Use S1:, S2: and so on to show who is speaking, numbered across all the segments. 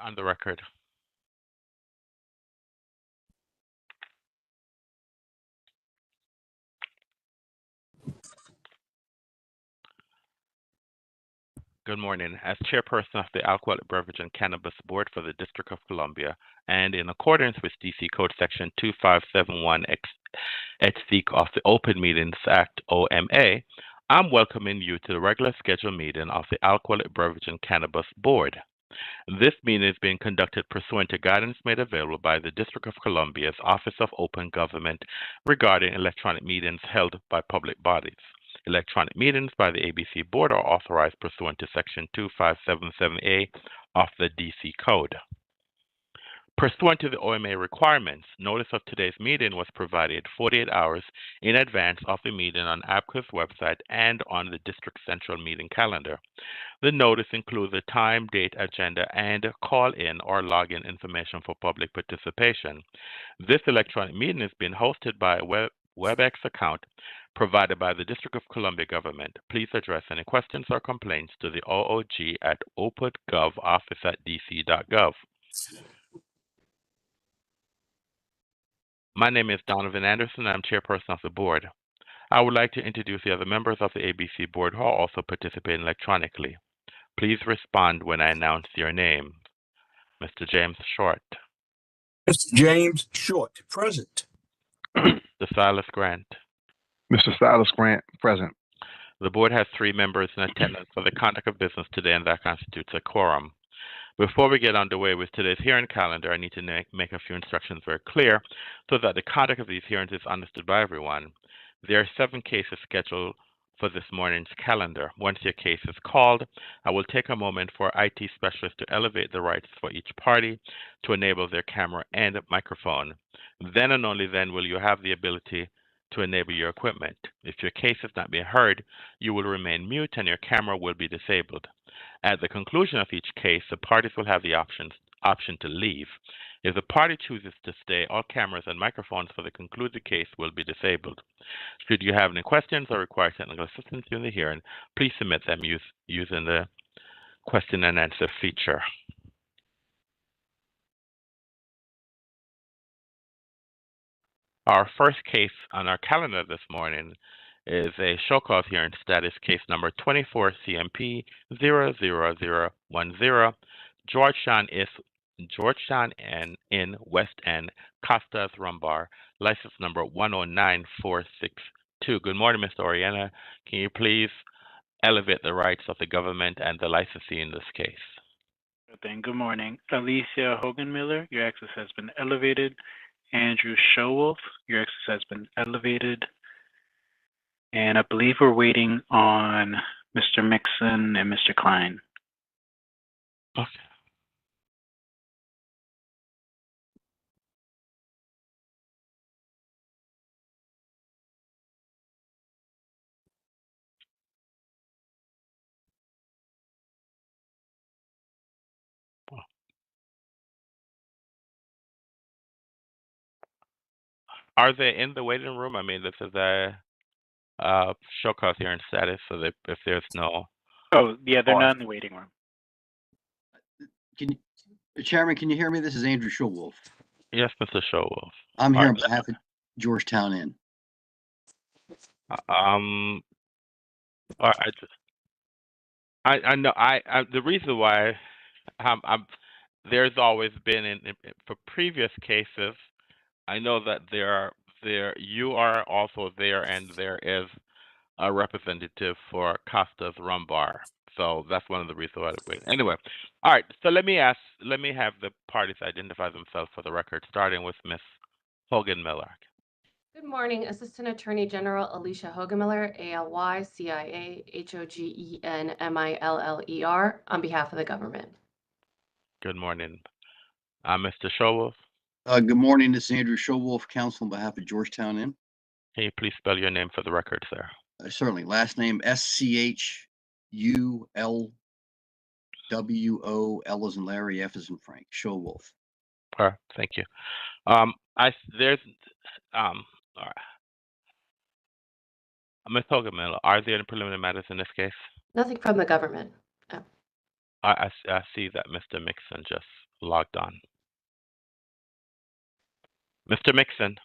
S1: On the record. Good morning. As chairperson of the Alcoholic Beverage and Cannabis Board for the District of Columbia, and in accordance with DC Code Section 2571 etc. of the Open Meetings Act (OMA), I'm welcoming you to the regular scheduled meeting of the Alcoholic Beverage and Cannabis Board. This meeting is being conducted pursuant to guidance made available by the District of Columbia's Office of Open Government regarding electronic meetings held by public bodies. Electronic meetings by the ABC Board are authorized pursuant to Section 2577A of the DC Code. Pursuant to the OMA requirements, notice of today's meeting was provided 48 hours in advance of the meeting on ABCA's website and on the District Central meeting calendar. The notice includes the time, date, agenda, and call-in or login information for public participation. This electronic meeting is being hosted by a WebEx account provided by the District of Columbia government. Please address any questions or complaints to the OOG at oputgovoffice@dc.gov. My name is Donovan Anderson. I'm chairperson of the board. I would like to introduce the other members of the ABC board who are also participating electronically. Please respond when I announce your name. Mr. James Short.
S2: Mr. James Short, present.
S1: Mr. Silas Grant.
S3: Mr. Silas Grant, present.
S1: The board has 3 members in attendance for the conduct of business today, and that constitutes a quorum. Before we get underway with today's hearing calendar, I need to make a few instructions very clear so that the conduct of these hearings is understood by everyone. There are 7 cases scheduled for this morning's calendar. Once your case is called, I will take a moment for IT specialists to elevate the rights for each party to enable their camera and microphone. Then and only then will you have the ability to enable your equipment. If your case is not being heard, you will remain mute and your camera will be disabled. At the conclusion of each case, the parties will have the option to leave. If the party chooses to stay, all cameras and microphones for the concluded case will be disabled. Should you have any questions or require technical assistance during the hearing, please submit them using the question and answer feature. Our first case on our calendar this morning is a show cause hearing status case number 24 CMP 00010, Georgetown in West End, Costas Rumbar, license number 109462. Good morning, Mr. Oriana. Can you please elevate the rights of the government and the licensee in this case?
S4: Good morning. Alicia Hogan-Miller, your access has been elevated. Andrew Showolf, your access has been elevated. And I believe we're waiting on Mr. Mixon and Mr. Klein.
S1: Okay. Are they in the waiting room? I mean, this is a show cause hearing status, so that if there's no...
S4: Oh, yeah, they're not in the waiting room.
S5: Chairman, can you hear me? This is Andrew Showolf.
S1: Yes, Mr. Showolf.
S5: I'm here on behalf of Georgetown Inn.
S1: I know. The reason why there's always been for previous cases. I know that you are also there, and there is a representative for Costas Rumbar. So that's one of the reasons why I wait. Anyway, all right. So let me have the parties identify themselves for the record, starting with Ms. Hogan-Miller.
S6: Good morning, Assistant Attorney General Alicia Hogan-Miller, ALYCIA HOGENMILLER, on behalf of the government.
S1: Good morning, Mr. Showolf.
S5: Good morning, this is Andrew Showolf, counsel on behalf of Georgetown Inn.
S1: Can you please spell your name for the record, sir?
S5: Certainly. Last name SCHULWO, L as in Larry, F as in Frank. Showolf.
S1: Thank you. All right. Ms. Hogan-Miller, are there any preliminary matters in this case?
S6: Nothing from the government. No.
S1: I see that Mr. Mixon just logged on. Mr. Mixon.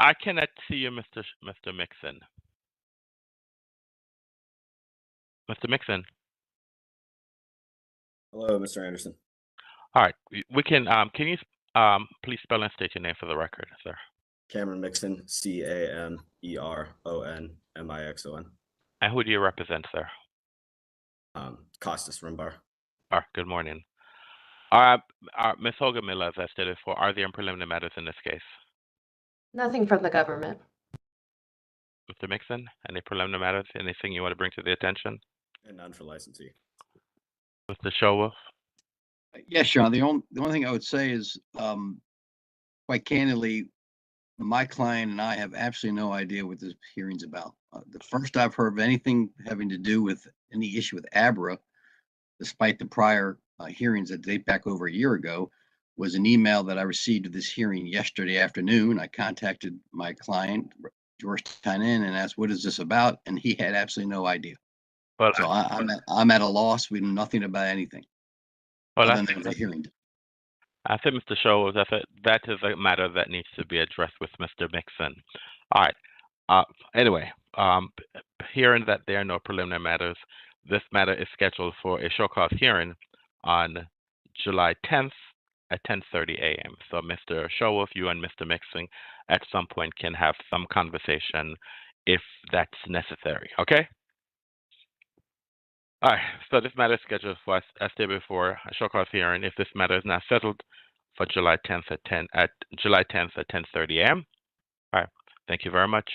S1: I cannot see you, Mr. Mixon. Mr. Mixon.
S7: Hello, Mr. Anderson.
S1: All right, we can you please spell and state your name for the record, sir?
S7: Cameron Mixon, CameronMixon.
S1: And who do you represent, sir?
S7: Costas Rumbar.
S1: All right, good morning. Ms. Hogan Miller, as I stated before, are there preliminary matters in this case?
S6: Nothing from the government.
S1: Mr. Mixon, any preliminary matters? Anything you want to bring to the attention?
S7: And none for licensee.
S1: Mr. Showolf?
S5: Yes, John. The only thing I would say is, quite candidly, my client and I have absolutely no idea what this hearing's about. The first I've heard of anything having to do with any issue with ABRA, despite the prior hearings that date back over a year ago, was an email that I received of this hearing yesterday afternoon. I contacted my client, George Tynan, and asked, "What is this about?" And he had absolutely no idea.
S1: Well,
S5: So I'm at a loss. We know nothing about anything other than the hearing.
S1: I think, Mr. Showolf, that is a matter that needs to be addressed with Mr. Mixon. All right. Anyway, hearing that there are no preliminary matters, this matter is scheduled for a show cause hearing on July 10th at 10:30 a.m. So, Mr. Showolf, you and Mr. Mixon at some point can have some conversation if that's necessary. Okay? All right. So this matter is scheduled for, as stated before, a show cause hearing. If this matter is not settled, for July 10th at 10:30 a.m. All right. Thank you very much.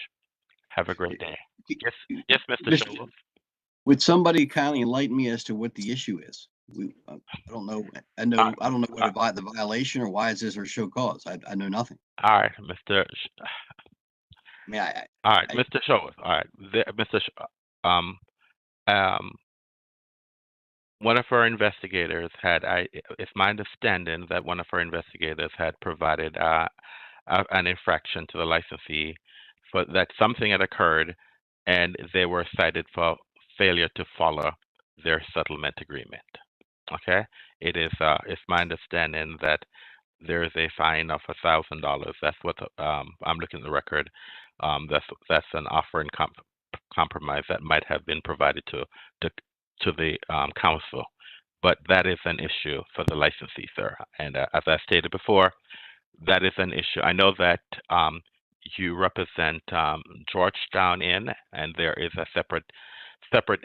S1: Have a great day. Yes, Mr. Showolf.
S5: Would somebody kindly enlighten me as to what the issue is? I don't know. I don't know what the violation or why is this or show cause. I know nothing.
S1: All right, Mr. All right, Mr. Showolf. All right, one of our investigators had. It's my understanding that one of our investigators had provided an infraction to the licensee for that something had occurred, and they were cited for failure to follow their settlement agreement. Okay, it's my understanding that there is a fine of $1,000. That's what I'm looking at the record. That's an offer in compromise that might have been provided to the council, but that is an issue for the licensee, sir. And as I stated before, that is an issue. I know that you represent Georgetown Inn, and there is a separate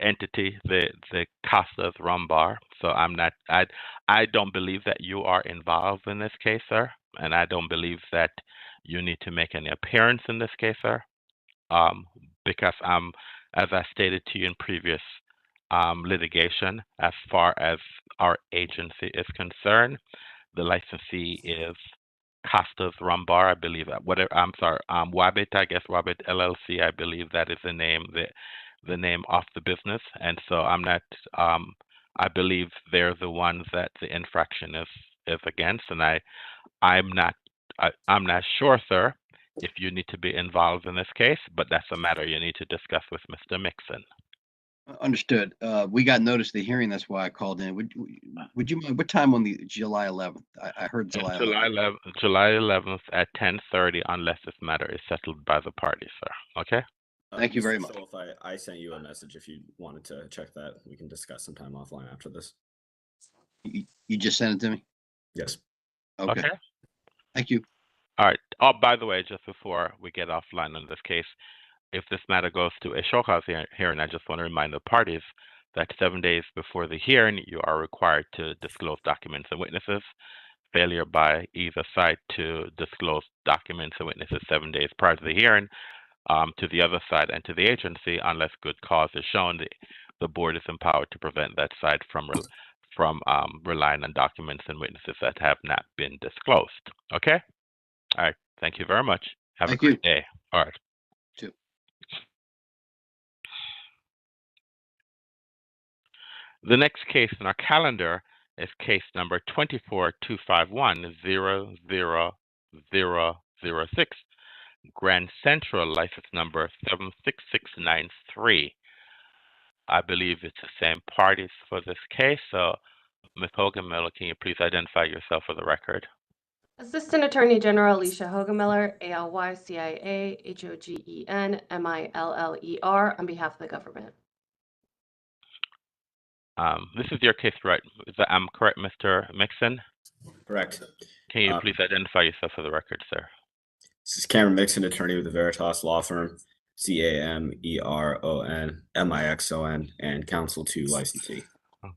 S1: entity, the Costas Rumbar. So I don't believe that you are involved in this case, sir, and I don't believe that you need to make any appearance in this case, sir, because as I stated to you in previous litigation, as far as our agency is concerned, the licensee is Costas Rumbar, I believe. Wabbit, I guess Wabbit LLC, I believe that is the name of the business, and so I'm not. I believe they're the ones that the infraction is against, and I'm not sure, sir, if you need to be involved in this case, but that's a matter you need to discuss with Mr. Mixon.
S5: Understood. We got notice of the hearing. That's why I called in. Would you mind what time on the July 11th? I heard July 11th.
S1: July 11th at 10:30, unless this matter is settled by the parties, sir. Okay.
S5: Thank you very much.
S7: So if I sent you a message, if you wanted to check that, we can discuss sometime offline after this.
S5: You just sent it to me?
S7: Yes.
S5: Okay. Thank you.
S1: All right. Oh, by the way, just before we get offline on this case, if this matter goes to a show cause hearing, I just want to remind the parties that 7 days before the hearing, you are required to disclose documents and witnesses. Failure by either side to disclose documents and witnesses 7 days prior to the hearing to the other side and to the agency, unless good cause is shown, the board is empowered to prevent that side from relying on documents and witnesses that have not been disclosed. Okay? All right. Thank you very much. Have a great day. All right. The next case in our calendar is case number 2425100 006. Grand Central license number 76693. I believe it's the same parties for this case. So, Ms. Hogan-Miller, can you please identify yourself for the record?
S6: Assistant Attorney General Alicia Hogan-Miller, ALY-CIA, HOGEN-MILLER, on behalf of the government.
S1: This is your case, right? Is that I'm correct, Mr. Mixon?
S7: Correct.
S1: Can you please identify yourself for the record, sir?
S7: This is Cameron Mixon, attorney with the Veritas Law Firm, CAMERON, and counsel to licensee.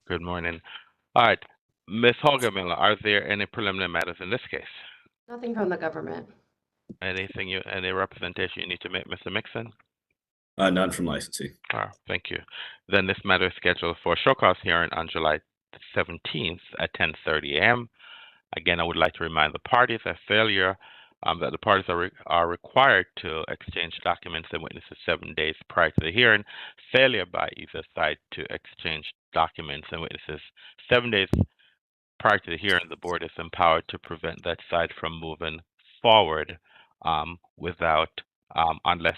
S1: Good morning. All right. Ms. Hogan-Miller, are there any preliminary matters in this case?
S6: Nothing from the government.
S1: Any representation you need to make, Mr. Mixon?
S7: None from licensee.
S1: All right, thank you. Then this matter is scheduled for a show cause hearing on July 17th at 10:30 a.m. Again, I would like to remind the parties that the parties are required to exchange documents and witnesses 7 days prior to the hearing. Failure by either side to exchange documents and witnesses 7 days prior to the hearing, the board is empowered to prevent that side from moving forward unless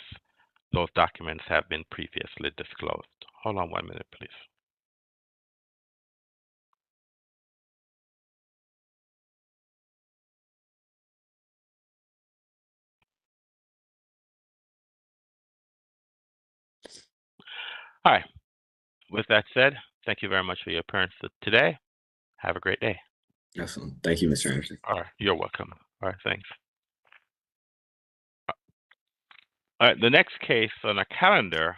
S1: those documents have been previously disclosed. Hold on 1 minute, please. All right. With that said, thank you very much for your appearance today. Have a great day.
S7: Excellent. Thank you, Mr. Anderson.
S1: All right. You're welcome. All right. Thanks. All right. The next case on our calendar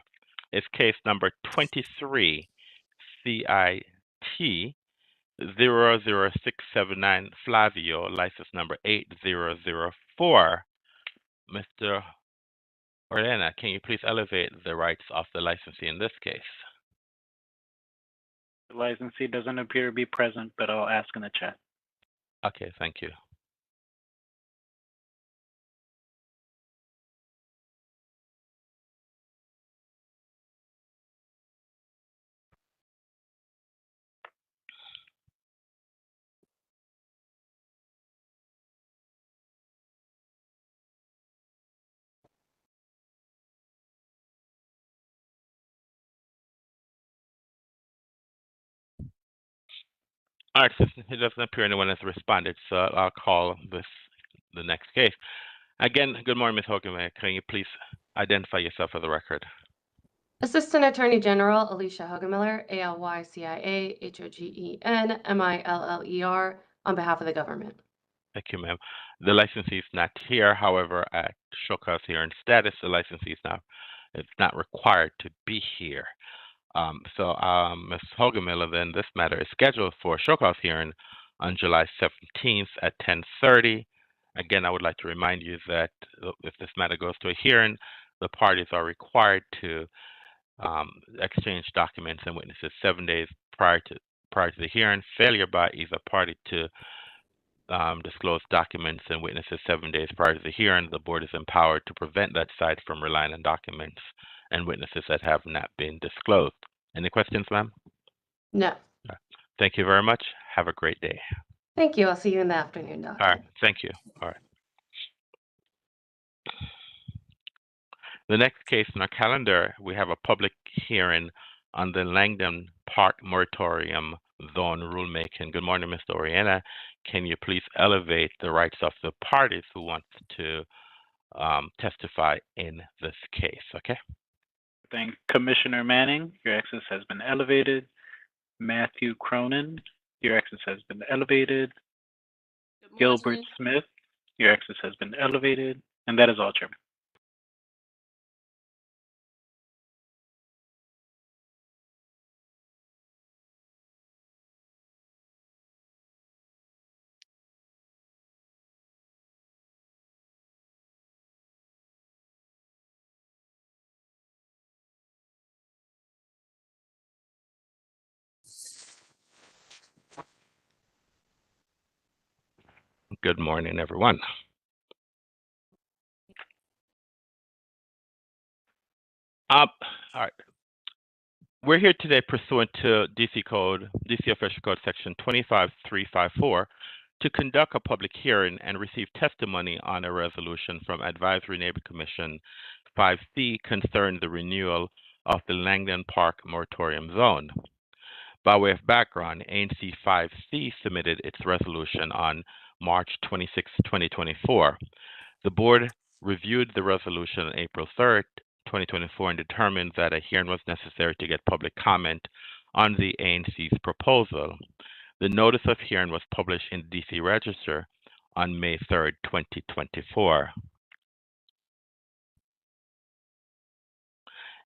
S1: is case number 23, CIT 00679 Flavio, license number 8004. Mr. Orellana, can you please elevate the rights of the licensee in this case?
S4: The licensee doesn't appear to be present, but I'll ask in the chat.
S1: Okay, thank you. All right, since it doesn't appear anyone has responded, so I'll call the next case. Again, good morning, Ms. Hogan. Can you please identify yourself for the record?
S6: Assistant Attorney General Alicia Hogan-Miller, ALY-CIA, HOGEN-MILLER, on behalf of the government.
S1: Thank you, ma'am. The licensee is not here. However, at show cause hearing status, the licensee is not required to be here. Ms. Hogan-Miller, then this matter is scheduled for a show cause hearing on July 17th at 10:30. Again, I would like to remind you that if this matter goes to a hearing, the parties are required to exchange documents and witnesses 7 days prior to the hearing. Failure by either party to disclose documents and witnesses 7 days prior to the hearing, the board is empowered to prevent that side from relying on documents and witnesses that have not been disclosed. Any questions, ma'am?
S6: No.
S1: Thank you very much. Have a great day.
S6: Thank you. I'll see you in the afternoon, Doctor.
S1: All right. Thank you. All right. The next case on our calendar, we have a public hearing on the Langdon Park Moratorium Zone rulemaking. Good morning, Mr. Oriana. Can you please elevate the rights of the parties who want to testify in this case? Okay.
S4: Thank Commissioner Manning. Your access has been elevated. Matthew Cronin, your access has been elevated. Gilbert Smith, your access has been elevated. And that is all, Chairman.
S1: Good morning, everyone. All right. We're here today pursuant to DC Official Code Section 25354 to conduct a public hearing and receive testimony on a resolution from Advisory Neighborhood Commission 5C concerning the renewal of the Langdon Park moratorium zone. By way of background, ANC 5C submitted its resolution on March 26, 2024. The board reviewed the resolution on April 3rd, 2024, and determined that a hearing was necessary to get public comment on the ANC's proposal. The notice of hearing was published in the DC Register on May 3rd, 2024.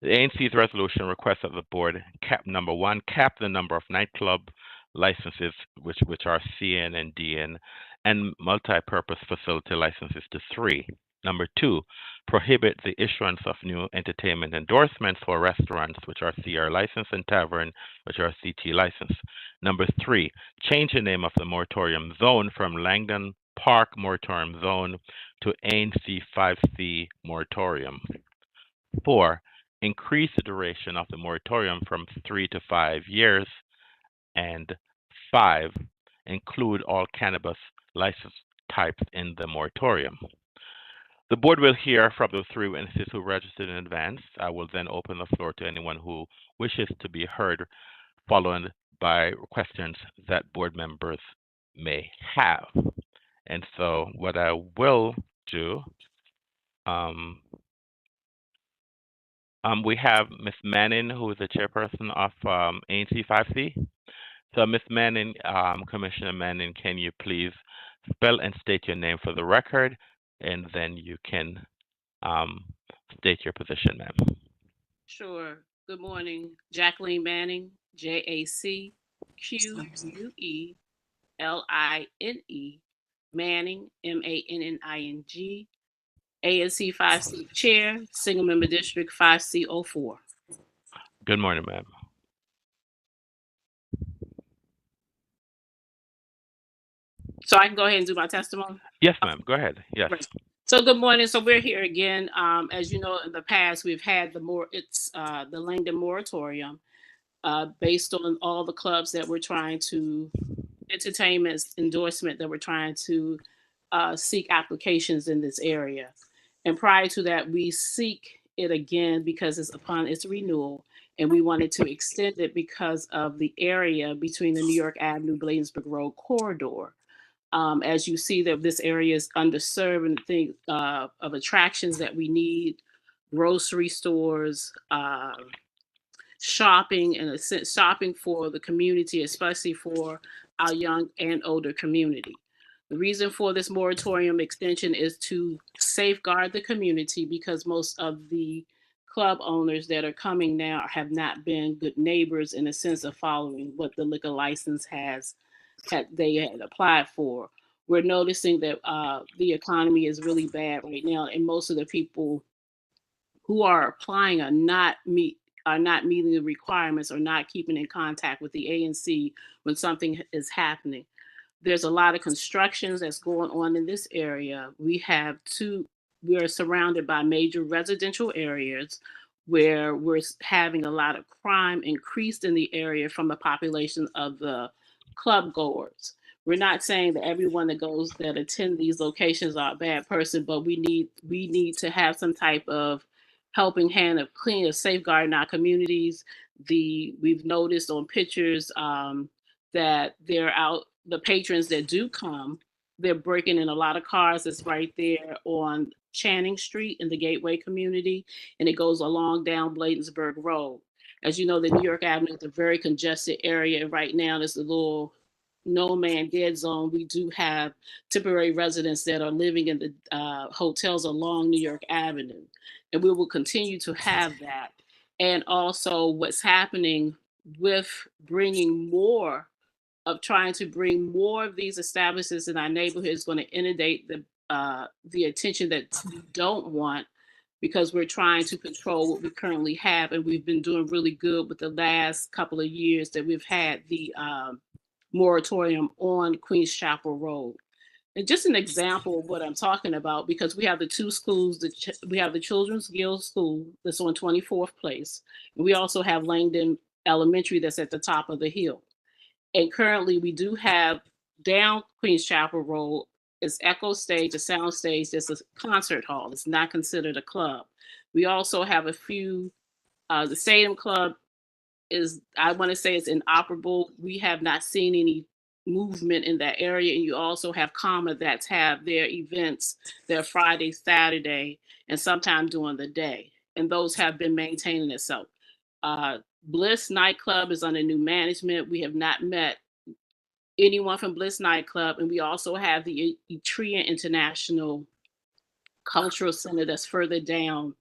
S1: The ANC's resolution requests that the board cap the number of nightclub licenses, which are CN and DN, and multi-purpose facility licenses to 3. Number 2, prohibit the issuance of new entertainment endorsements for restaurants, which are CR license, and tavern, which are CT license. Number 3, change the name of the moratorium zone from Langdon Park Moratorium Zone to ANC 5C Moratorium. 4, increase the duration of the moratorium from 3 to 5 years. And 5, include all cannabis license types in the moratorium. The board will hear from the 3 witnesses who registered in advance. I will then open the floor to anyone who wishes to be heard, followed by questions that board members may have. And so what I will do, we have Ms. Manning, who is the chairperson of ANC 5C. So Ms. Manning, Commissioner Manning, can you please spell and state your name for the record, and then you can state your position, ma'am.
S8: Sure. Good morning. Jacqueline Manning, JACQUELINE, Manning, MANNING, ANC 5C Chair, Single Member District 5C04.
S1: Good morning, ma'am.
S8: So I can go ahead and do my testimony?
S1: Yes, ma'am. Go ahead. Yes.
S8: Right. So good morning. So we're here again. As you know, in the past, we've had the Langdon moratorium based on all the clubs that we're trying to, entertainment endorsement that we're trying to seek applications in this area. And prior to that, we seek it again because it's upon its renewal, and we wanted to extend it because of the area between the New York Avenue, Bladensburg Road corridor. As you see that this area is underserved and think of attractions that we need, grocery stores, shopping, and a sense shopping for the community, especially for our young and older community. The reason for this moratorium extension is to safeguard the community because most of the club owners that are coming now have not been good neighbors in the sense of following what the liquor license they had applied for. We're noticing that the economy is really bad right now, and most of the people who are applying are not meeting the requirements or not keeping in contact with the ANC when something is happening. There's a lot of constructions that's going on in this area. We are surrounded by major residential areas where we're having a lot of crime increased in the area from the population of the club goers. We're not saying that everyone that attend these locations are a bad person, but we need to have some type of helping hand of safeguarding our communities. We've noticed on pictures that the patrons that do come, they're breaking in a lot of cars that's right there on Channing Street in the Gateway community, and it goes along down Bladensburg Road. As you know, the New York Avenue is a very congested area, and right now there's a little no man dead zone. We do have temporary residents that are living in the hotels along New York Avenue, and we will continue to have that. And also what's happening with trying to bring more of these establishments in our neighborhood is going to inundate the attention that we don't want, because we're trying to control what we currently have. And we've been doing really good with the last couple of years that we've had the moratorium on Queens Chapel Road. And just an example of what I'm talking about, because we have the two schools, we have the Children's Guild School that's on 24th Place. And we also have Langdon Elementary that's at the top of the hill. And currently we do have down Queens Chapel Road is Echo Stage, a sound stage. It's a concert hall. It's not considered a club. We also have a few. The Stadium Club is, I want to say, it's inoperable. We have not seen any movement in that area. And you also have Comma that have their events, their Friday, Saturday, and sometime during the day. And those have been maintaining itself. Bliss Nightclub is under new management. We have not met anyone from Bliss Nightclub. And we also have the Etria International Cultural Center that's further down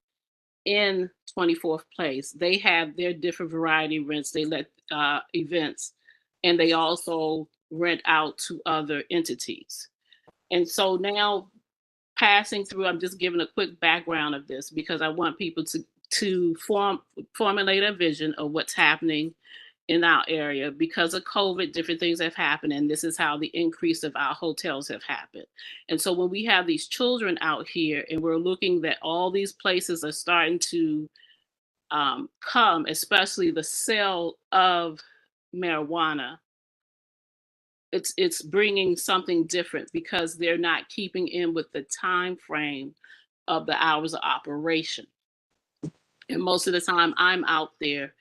S8: in 24th Place. They have their different variety rents. They let events, and they also rent out to other entities. And so now, passing through, I'm just giving a quick background of this because I want people to formulate a vision of what's happening in our area. Because of COVID, different things have happened, and this is how the increase of our hotels have happened. And so when we have these children out here and we're looking that all these places are starting to come, especially the sale of marijuana, it's bringing something different because they're not keeping in with the time frame of the hours of operation. And most of the time I'm out there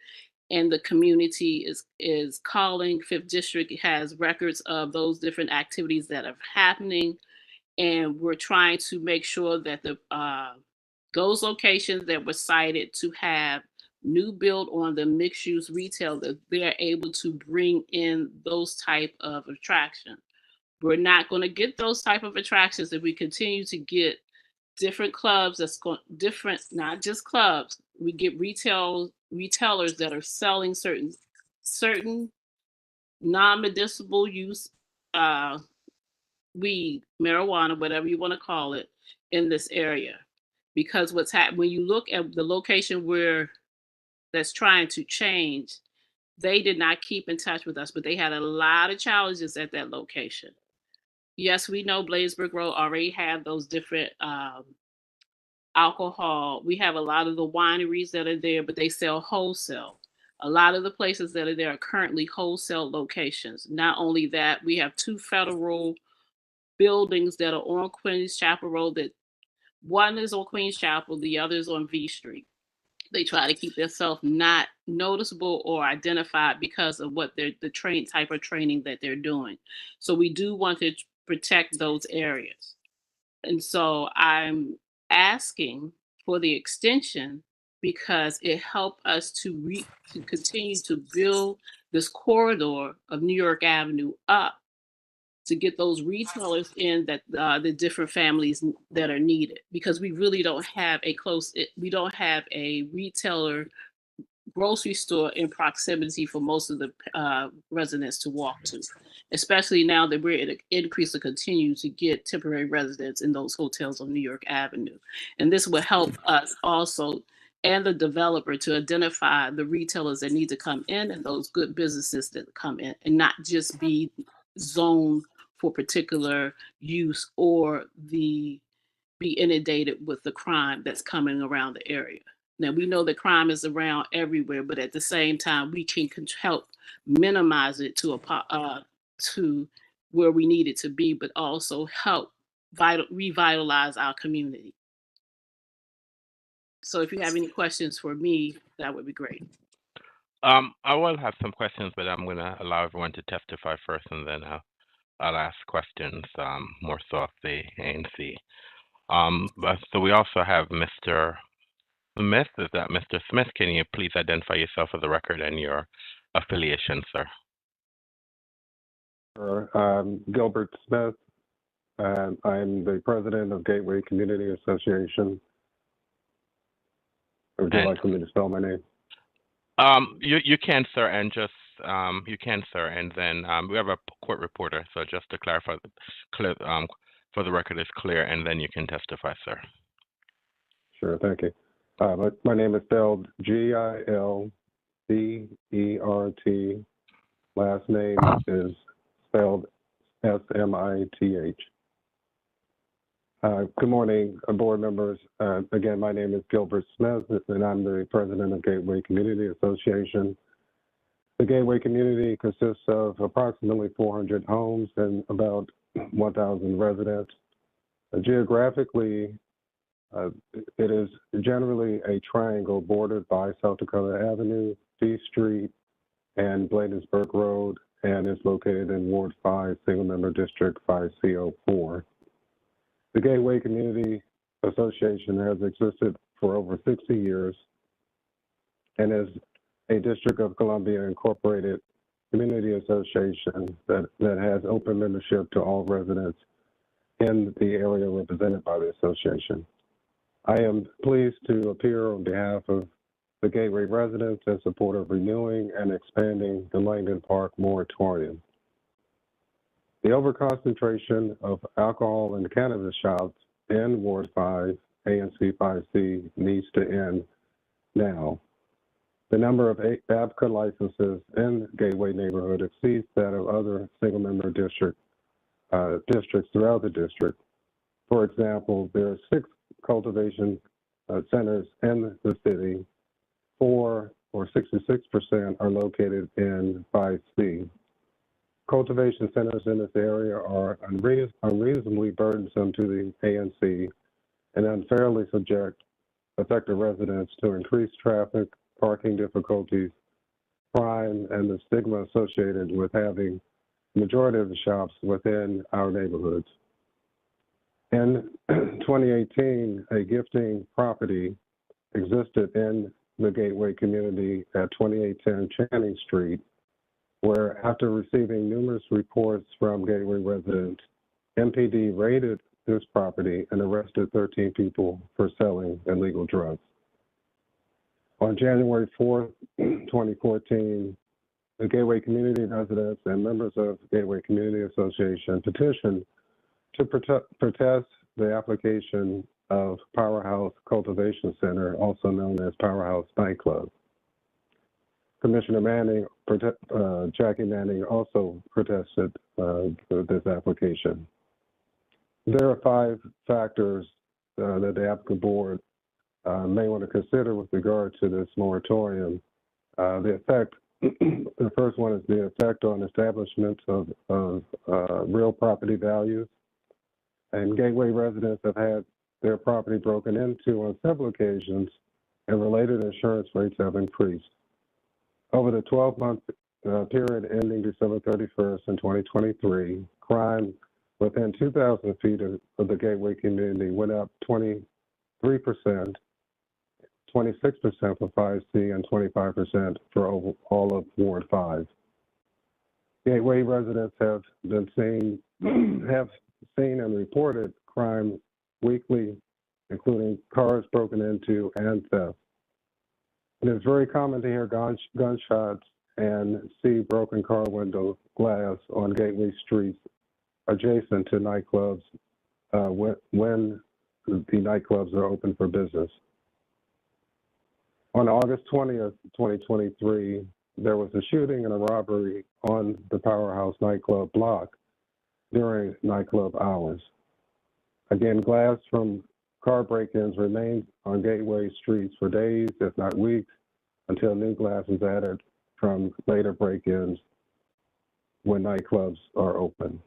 S8: and the community is calling. Fifth District has records of those different activities that are happening, and we're trying to make sure that those locations that were cited to have new build on the mixed use retail, that they're able to bring in those type of attractions. We're not going to get those type of attractions if we continue to get different clubs that's going different, not just clubs. We get retailers that are selling certain non-medicinal use weed, marijuana, whatever you want to call it, in this area. Because what's happened when you look at the location where that's trying to change, they did not keep in touch with us, but they had a lot of challenges at that location. Yes, we know Bladesburg Road already have those different alcohol. We have a lot of the wineries that are there, but they sell wholesale. A lot of the places that are there are currently wholesale locations. Not only that, we have 2 federal buildings that are on Queens Chapel Road. That one is on Queens Chapel, the other is on V Street. They try to keep themselves not noticeable or identified because of what the type of training that they're doing. So we do want to protect those areas. And so I'm asking for the extension because it helped us to continue to build this corridor of New York Avenue up to get those retailers in that the different families that are needed, because we really don't have we don't have a retailer grocery store in proximity for most of the residents to walk to, especially now that we're at an increase to continue to get temporary residents in those hotels on New York Avenue. And this will help us also and the developer to identify the retailers that need to come in and those good businesses that come in, and not just be zoned for particular use or be inundated with the crime that's coming around the area. Now, we know that crime is around everywhere, but at the same time, we can help minimize it to where we need it to be, but also help revitalize our community. So if you have any questions for me, that would be great.
S1: I will have some questions, but I'm going to allow everyone to testify first, and then I'll ask questions more so of the ANC. So we also have Mr. Smith. Is that Mr. Smith? Can you please identify yourself for the record and your affiliation, sir?
S9: Gilbert Smith, and I'm the president of Gateway Community Association. Would you like for me to spell my name?
S1: You can, sir, and just you can, sir, and then we have a court reporter, so just to clarify, for the record is clear, and then you can testify, sir.
S9: Sure, thank you. My name is spelled Gilbert. Last name is spelled Smith. Good morning, board members. Again, my name is Gilbert Smith, and I'm the president of Gateway Community Association. The Gateway community consists of approximately 400 homes and about 1,000 residents. Geographically, it is generally a triangle bordered by South Dakota Avenue, D Street, and Bladensburg Road, and is located in Ward 5, Single Member District 5CO4. The Gateway Community Association has existed for over 60 years and is a District of Columbia Incorporated community association that has open membership to all residents in the area represented by the association. I am pleased to appear on behalf of the Gateway residents in support of renewing and expanding the Langdon Park moratorium. The overconcentration of alcohol and cannabis shops in Ward 5, ANC 5C needs to end now. The number of ABCA licenses in Gateway neighborhood exceeds that of other single-member districts throughout the district. For example, there are 6 cultivation centers in the city. 4 or 66% are located in 5C. Cultivation centers in this area are unreasonably burdensome to the ANC and unfairly subject affected residents to increased traffic, parking difficulties, crime, and the stigma associated with having the majority of the shops within our neighborhoods. In 2018, a gifting property existed in the Gateway community at 2810 Channing Street, where after receiving numerous reports from Gateway residents, MPD raided this property and arrested 13 people for selling illegal drugs. On January 4th, 2014, the Gateway community residents and members of Gateway Community Association petitioned to protest the application of Powerhouse Cultivation Center, also known as Powerhouse Nightclub. Commissioner Manning, Jackie Manning, also protested this application. There are 5 factors that the ABCA board may want to consider with regard to this moratorium. The first one is the effect on establishments of real property values. And Gateway residents have had their property broken into on several occasions, and related insurance rates have increased. Over the 12-month period ending December 31st in 2023, crime within 2,000 feet of the Gateway community went up 23%, 26% for 5C, and 25% for all of Ward 5. Gateway residents have seen and reported crime weekly, including cars broken into and theft. It is very common to hear gunshots and see broken car window glass on Gateway streets adjacent to nightclubs when the nightclubs are open for business. On August 20th, 2023, there was a shooting and a robbery on the Powerhouse nightclub block during nightclub hours. Again, glass from car break-ins remained on Gateway streets for days, if not weeks, until new glass is added from later break-ins when nightclubs are open.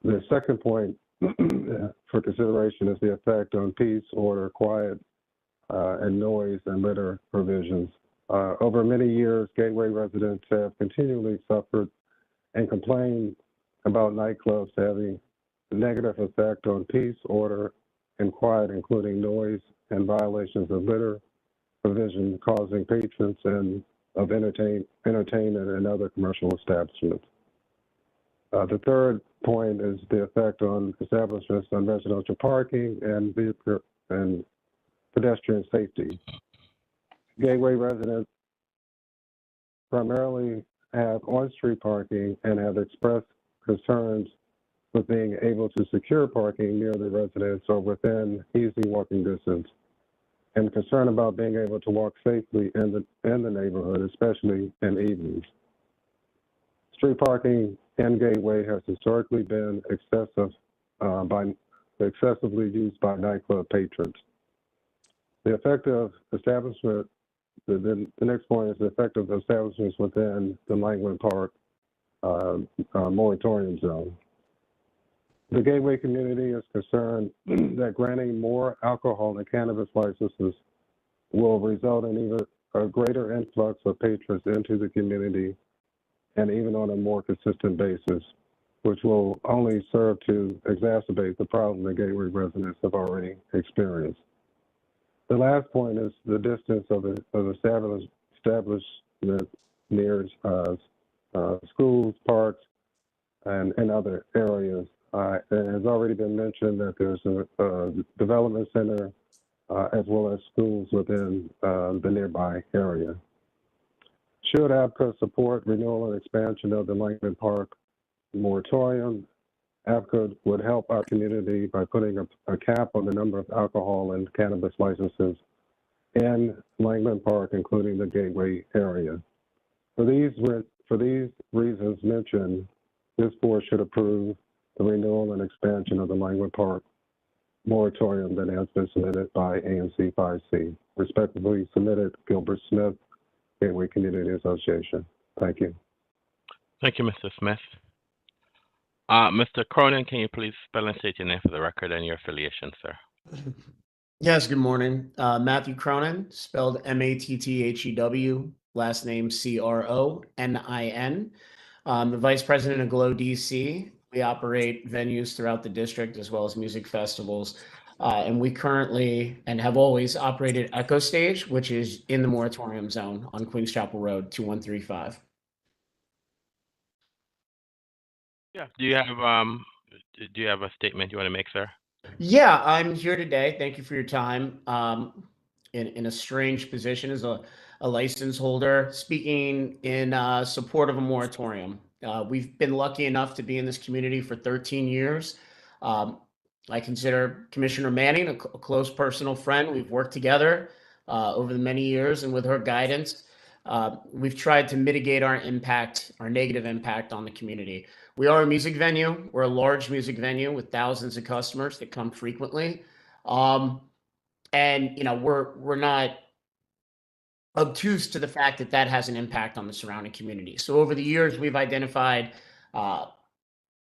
S9: The second point for consideration is the effect on peace, order, quiet, and noise and litter provisions. Over many years, Gateway residents have continually suffered and complained about nightclubs having a negative effect on peace, order, and quiet, including noise and violations of litter provision causing patrons of entertainment and other commercial establishments. The third point is the effect on establishments on residential parking and vehicle and pedestrian safety. Gateway residents primarily have on-street parking and have expressed concerns with being able to secure parking near the residence or within easy walking distance, and concern about being able to walk safely in the neighborhood, especially in evenings. Street parking in Gateway has historically been excessively used by nightclub patrons. The effect of establishment the next point is the effective establishments within the Langland Park moratorium zone. The Gateway community is concerned that granting more alcohol and cannabis licenses will result in even a greater influx of patrons into the community and even on a more consistent basis, which will only serve to exacerbate the problem the Gateway residents have already experienced. The last point is the distance of establishment near schools, parks, and other areas. It has already been mentioned that there's a development center as well as schools within the nearby area. Should ABCA support renewal and expansion of the Langland Park moratorium, ABCA would help our community by putting a cap on the number of alcohol and cannabis licenses in Langland Park, including the Gateway area. For these reasons mentioned, this board should approve the renewal and expansion of the Langland Park moratorium that has been submitted by ANC 5C. Respectively submitted, Gilbert Smith, Gateway Community Association. Thank you.
S1: Thank you, Mr. Smith. Mr. Cronin, can you please spell and state your name for the record and your affiliation, sir?
S10: Yes, good morning. Matthew Cronin, spelled M-A-T-T-H-E-W, last name C-R-O-N-I-N. I'm the Vice President of Glow DC. We operate venues throughout the district as well as music festivals. And we currently and have always operated Echo Stage, which is in the moratorium zone on Queens Chapel Road, 2135.
S1: Yeah. Do you have a statement you want to make, sir?
S10: Yeah, I'm here today. Thank you for your time. In a strange position as a license holder, speaking in support of a moratorium. We've been lucky enough to be in this community for 13 years. I consider Commissioner Manning a close personal friend. We've worked together over the many years, and with her guidance, we've tried to mitigate our impact, our negative impact on the community. We are a music venue. We're a large music venue with thousands of customers that come frequently. And, you know, we're not obtuse to the fact that that has an impact on the surrounding community. So over the years, we've identified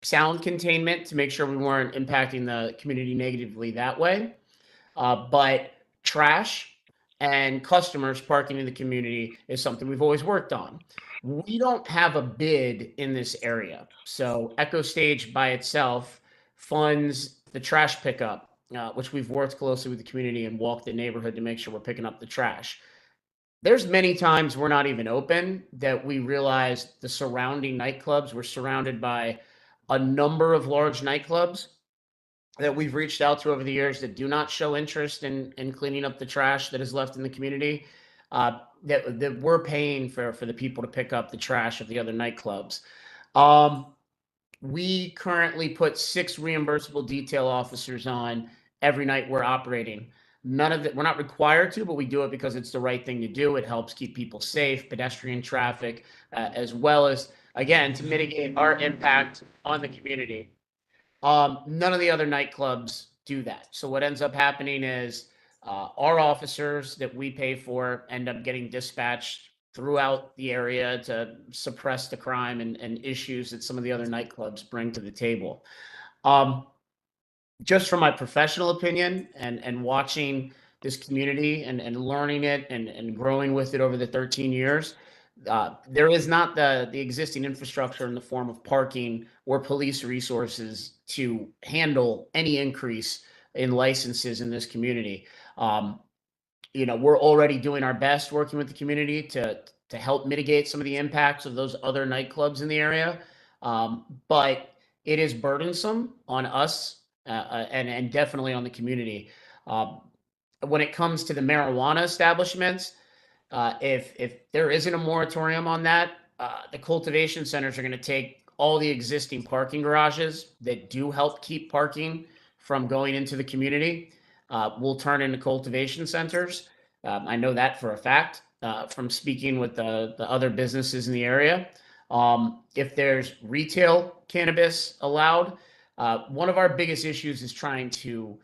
S10: sound containment to make sure we weren't impacting the community negatively that way. But trash and customers parking in the community is something we've always worked on. We don't have a bid in this area. So Echo Stage by itself funds the trash pickup, which we've worked closely with the community and walked the neighborhood to make sure we're picking up the trash. There's many times we're not even open that we realize the surrounding nightclubs, we're surrounded by a number of large nightclubs that we've reached out to over the years that do not show interest in cleaning up the trash that is left in the community, that we're paying for the people to pick up the trash of the other nightclubs. We currently put 6 reimbursable detail officers on every night we're operating. None of it, we're not required to, but we do it because it's the right thing to do. It helps keep people safe, pedestrian traffic, as well as, again, to mitigate our impact on the community. None of the other nightclubs do that. So what ends up happening is our officers that we pay for end up getting dispatched throughout the area to suppress the crime and issues that some of the other nightclubs bring to the table. Just from my professional opinion and watching this community and learning it and growing with it over the 13 years, there is not the existing infrastructure in the form of parking or police resources to handle any increase in licenses in this community. You know, we're already doing our best working with the community to help mitigate some of the impacts of those other nightclubs in the area. But it is burdensome on us and definitely on the community. When it comes to the marijuana establishments, if there isn't a moratorium on that, the cultivation centers are going to take all the existing parking garages that do help keep parking from going into the community. We'll turn into cultivation centers. I know that for a fact from speaking with the other businesses in the area. If there's retail cannabis allowed, one of our biggest issues is trying to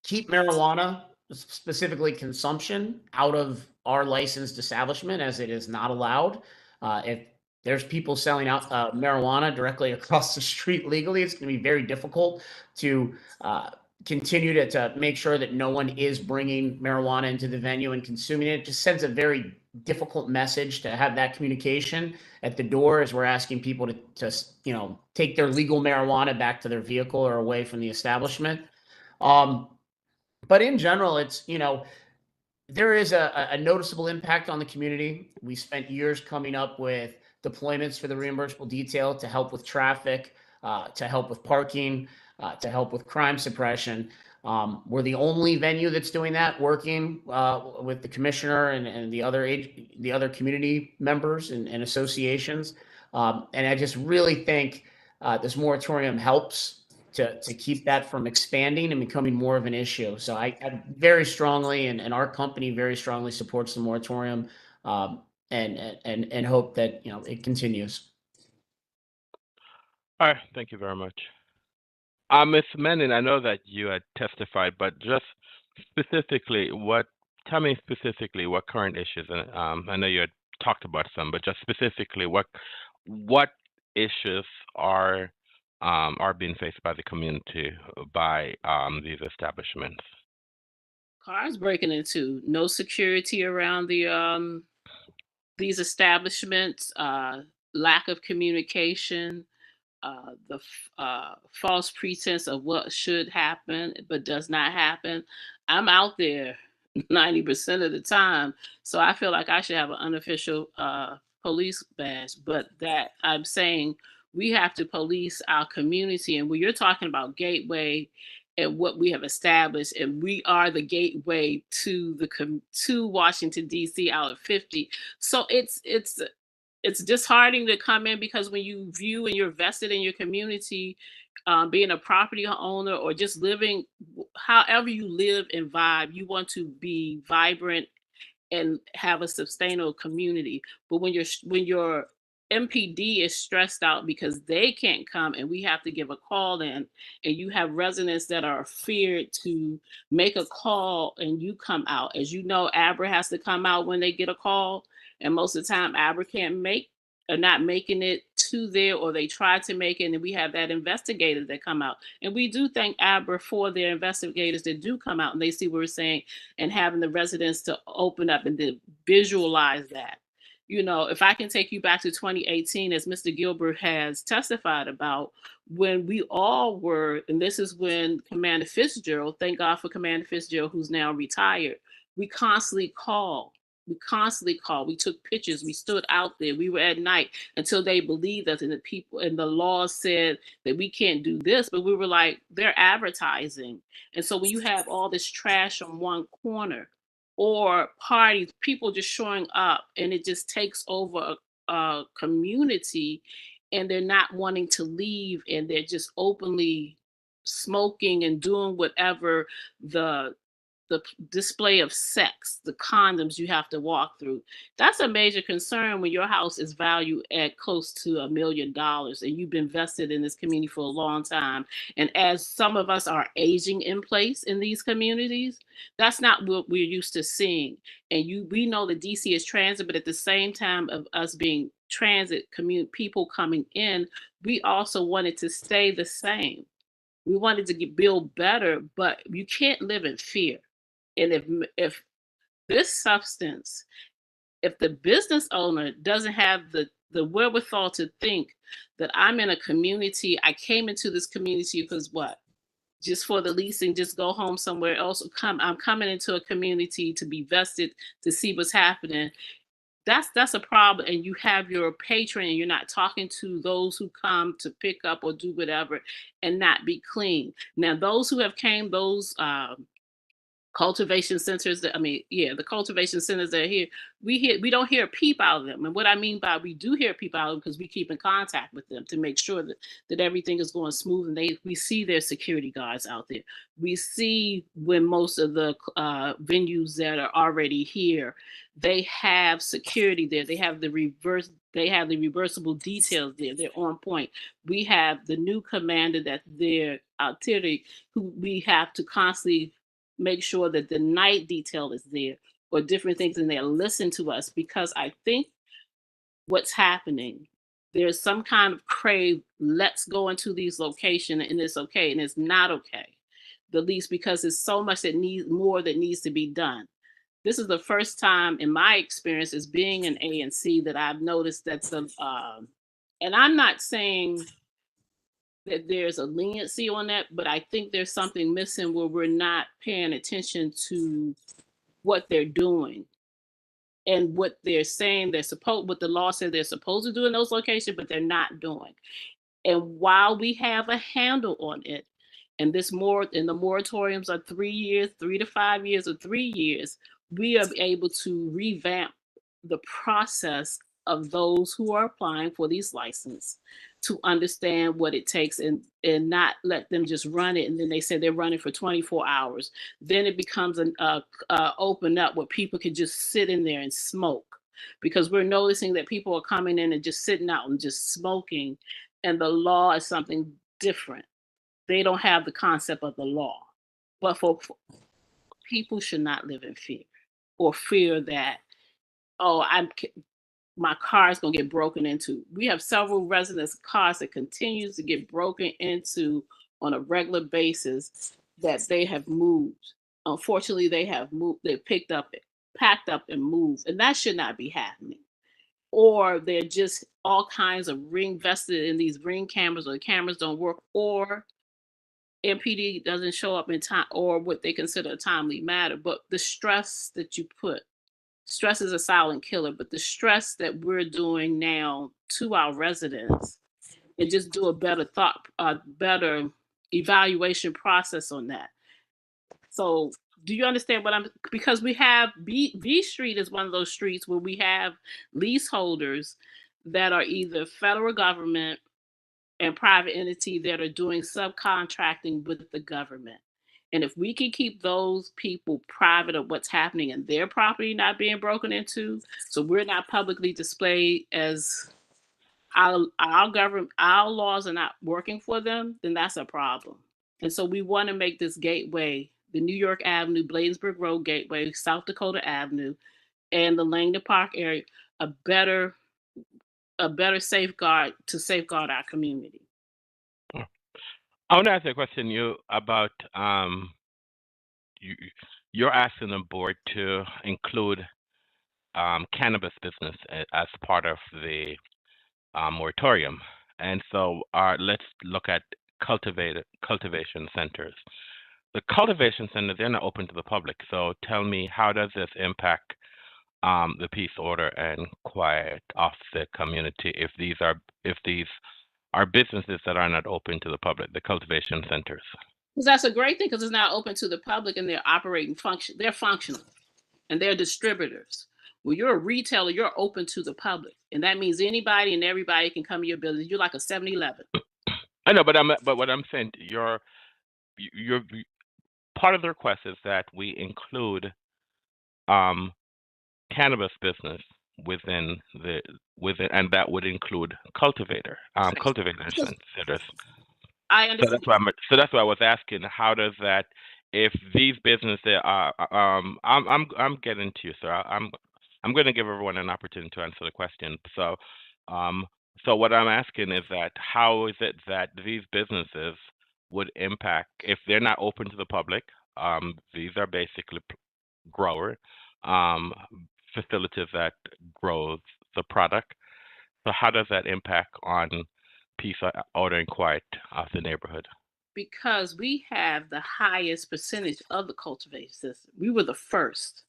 S10: keep marijuana specifically consumption out of our licensed establishment, as it is not allowed. If there's people selling out marijuana directly across the street legally, it's going to be very difficult to continue to make sure that no one is bringing marijuana into the venue and consuming it. It just sends a very difficult message to have that communication at the door as we're asking people to take their legal marijuana back to their vehicle or away from the establishment. But in general, it's, there is a noticeable impact on the community. We spent years coming up with deployments for the reimbursable detail to help with traffic, to help with parking, to help with crime suppression. We're the only venue that's doing that, working with the commissioner and the other community members and associations. And I just really think this moratorium helps to keep that from expanding and becoming more of an issue. So I very strongly, and our company very strongly supports the moratorium, and hope that it continues.
S1: All right, thank you very much. Ms. Menon, I know that you had testified, but just specifically, tell me specifically what current issues, and I know you had talked about some, but just specifically, what issues are being faced by the community by these establishments?
S8: Cars breaking into, no security around these establishments, lack of communication, the false pretense of what should happen but does not happen. I'm out there 90% of the time, so I feel like I should have an unofficial police badge. But that I'm saying we have to police our community, and when you're talking about gateway and what we have established, and we are the gateway to to Washington D.C. out of 50. So it's disheartening to come in, because when you view and you're vested in your community, being a property owner or just living, however you live and vibe, you want to be vibrant and have a sustainable community. But when your MPD is stressed out because they can't come and we have to give a call in, and you have residents that are feared to make a call and you come out. As you know, ABRA has to come out when they get a call, and most of the time ABRA can't make or not making it to there, or they try to make it, and we have that investigators that come out. And we do thank ABRA for their investigators that do come out and they see what we're saying, and having the residents to open up and to visualize that. If I can take you back to 2018, as Mr. Gilbert has testified about, when we all were, and this is when Commander Fitzgerald, thank God for Commander Fitzgerald, who's now retired, we constantly called. We took pictures. We stood out there. We were at night until they believed us, and the people and the law said that we can't do this. But we were like, they're advertising. And so when you have all this trash on one corner, or parties, people just showing up, and it just takes over a community, and they're not wanting to leave, and they're just openly smoking and doing whatever, the display of sex, the condoms you have to walk through. That's a major concern when your house is valued at close to $1 million and you've been vested in this community for a long time. And as some of us are aging in place in these communities, that's not what we're used to seeing. And we know that DC is transit, but at the same time of us being transit people coming in, we also wanted to stay the same. We wanted to build better, but you can't live in fear. And if this substance, if the business owner doesn't have the wherewithal to think that I'm in a community, I came into this community because what? Just for the leasing, just go home somewhere else. I'm coming into a community to be vested, to see what's happening. That's a problem. And you have your patron and you're not talking to those who come to pick up or do whatever and not be clean. Now, those who have came, those cultivation centers the cultivation centers that are here, we don't hear a peep out of them. And what I mean by we do hear peep out of them, because we keep in contact with them to make sure that everything is going smooth, and we see their security guards out there. We see when most of the venues that are already here, they have security there. They have the reversible details there. They're on point. We have the new commander that they're artillery, who we have to constantly make sure that the night detail is there or different things in there. Listen to us, because I think what's happening, there's some kind of crave, let's go into these locations and it's okay, and it's not okay. The least because there's so much that needs to be done. This is the first time in my experience as being an ANC that I've noticed that and I'm not saying that there's a leniency on that, but I think there's something missing where we're not paying attention to what they're doing and what they're saying what the law says they're supposed to do in those locations, but they're not doing. And while we have a handle on it, and the moratoriums are 3 years, 3 to 5 years, or 3 years, we are able to revamp the process of those who are applying for these licenses to understand what it takes and not let them just run it. And then they say they're running for 24 hours. Then it becomes an open up where people can just sit in there and smoke, because we're noticing that people are coming in and just sitting out and just smoking. And the law is something different. They don't have the concept of the law. But for people should not live in fear, or fear that, oh, my car is going to get broken into. We have several residents' cars that continues to get broken into on a regular basis that they have moved. Unfortunately, they packed up and moved, and that should not be happening. Or they're just all kinds of ring vested in these ring cameras, or the cameras don't work, or MPD doesn't show up in time, or what they consider a timely matter. But the stress that you put, stress is a silent killer, but the stress that we're doing now to our residents, and just do a better evaluation process on that. So do you understand because we have B Street is one of those streets where we have leaseholders that are either federal government and private entity that are doing subcontracting with the government. And if we can keep those people private of what's happening in their property not being broken into, so we're not publicly displayed as our laws are not working for them, then that's a problem. And so we want to make this gateway, the New York Avenue, Bladensburg Road Gateway, South Dakota Avenue, and the Langdon Park area, a better safeguard to safeguard our community.
S1: I want to ask you a question about you're asking the board to include cannabis business as part of the moratorium, and so let's look at cultivation centers. The cultivation centers, they're not open to the public. So tell me, how does this impact the peace, order, and quiet of the community if these are businesses that are not open to the public, the cultivation centers?
S8: Because that's a great thing, because it's not open to the public and they're they're functional and they're distributors. When you're a retailer, you're open to the public, and that means anybody and everybody can come to your business. You're like a 7-Eleven.
S1: I know, but what I'm saying, your part of the request is that we include cannabis business within, and that would include cultivators centers.
S8: I understand.
S1: So that's why I was asking, how does that, if these businesses are, I'm getting to you, sir. I'm going to give everyone an opportunity to answer the question. So, so what I'm asking is that how is it that these businesses would impact if they're not open to the public? These are basically grower facilities that grow the product. So how does that impact on peace, order, and quiet of the neighborhood?
S8: Because we have the highest percentage of the cultivation system. We were the first.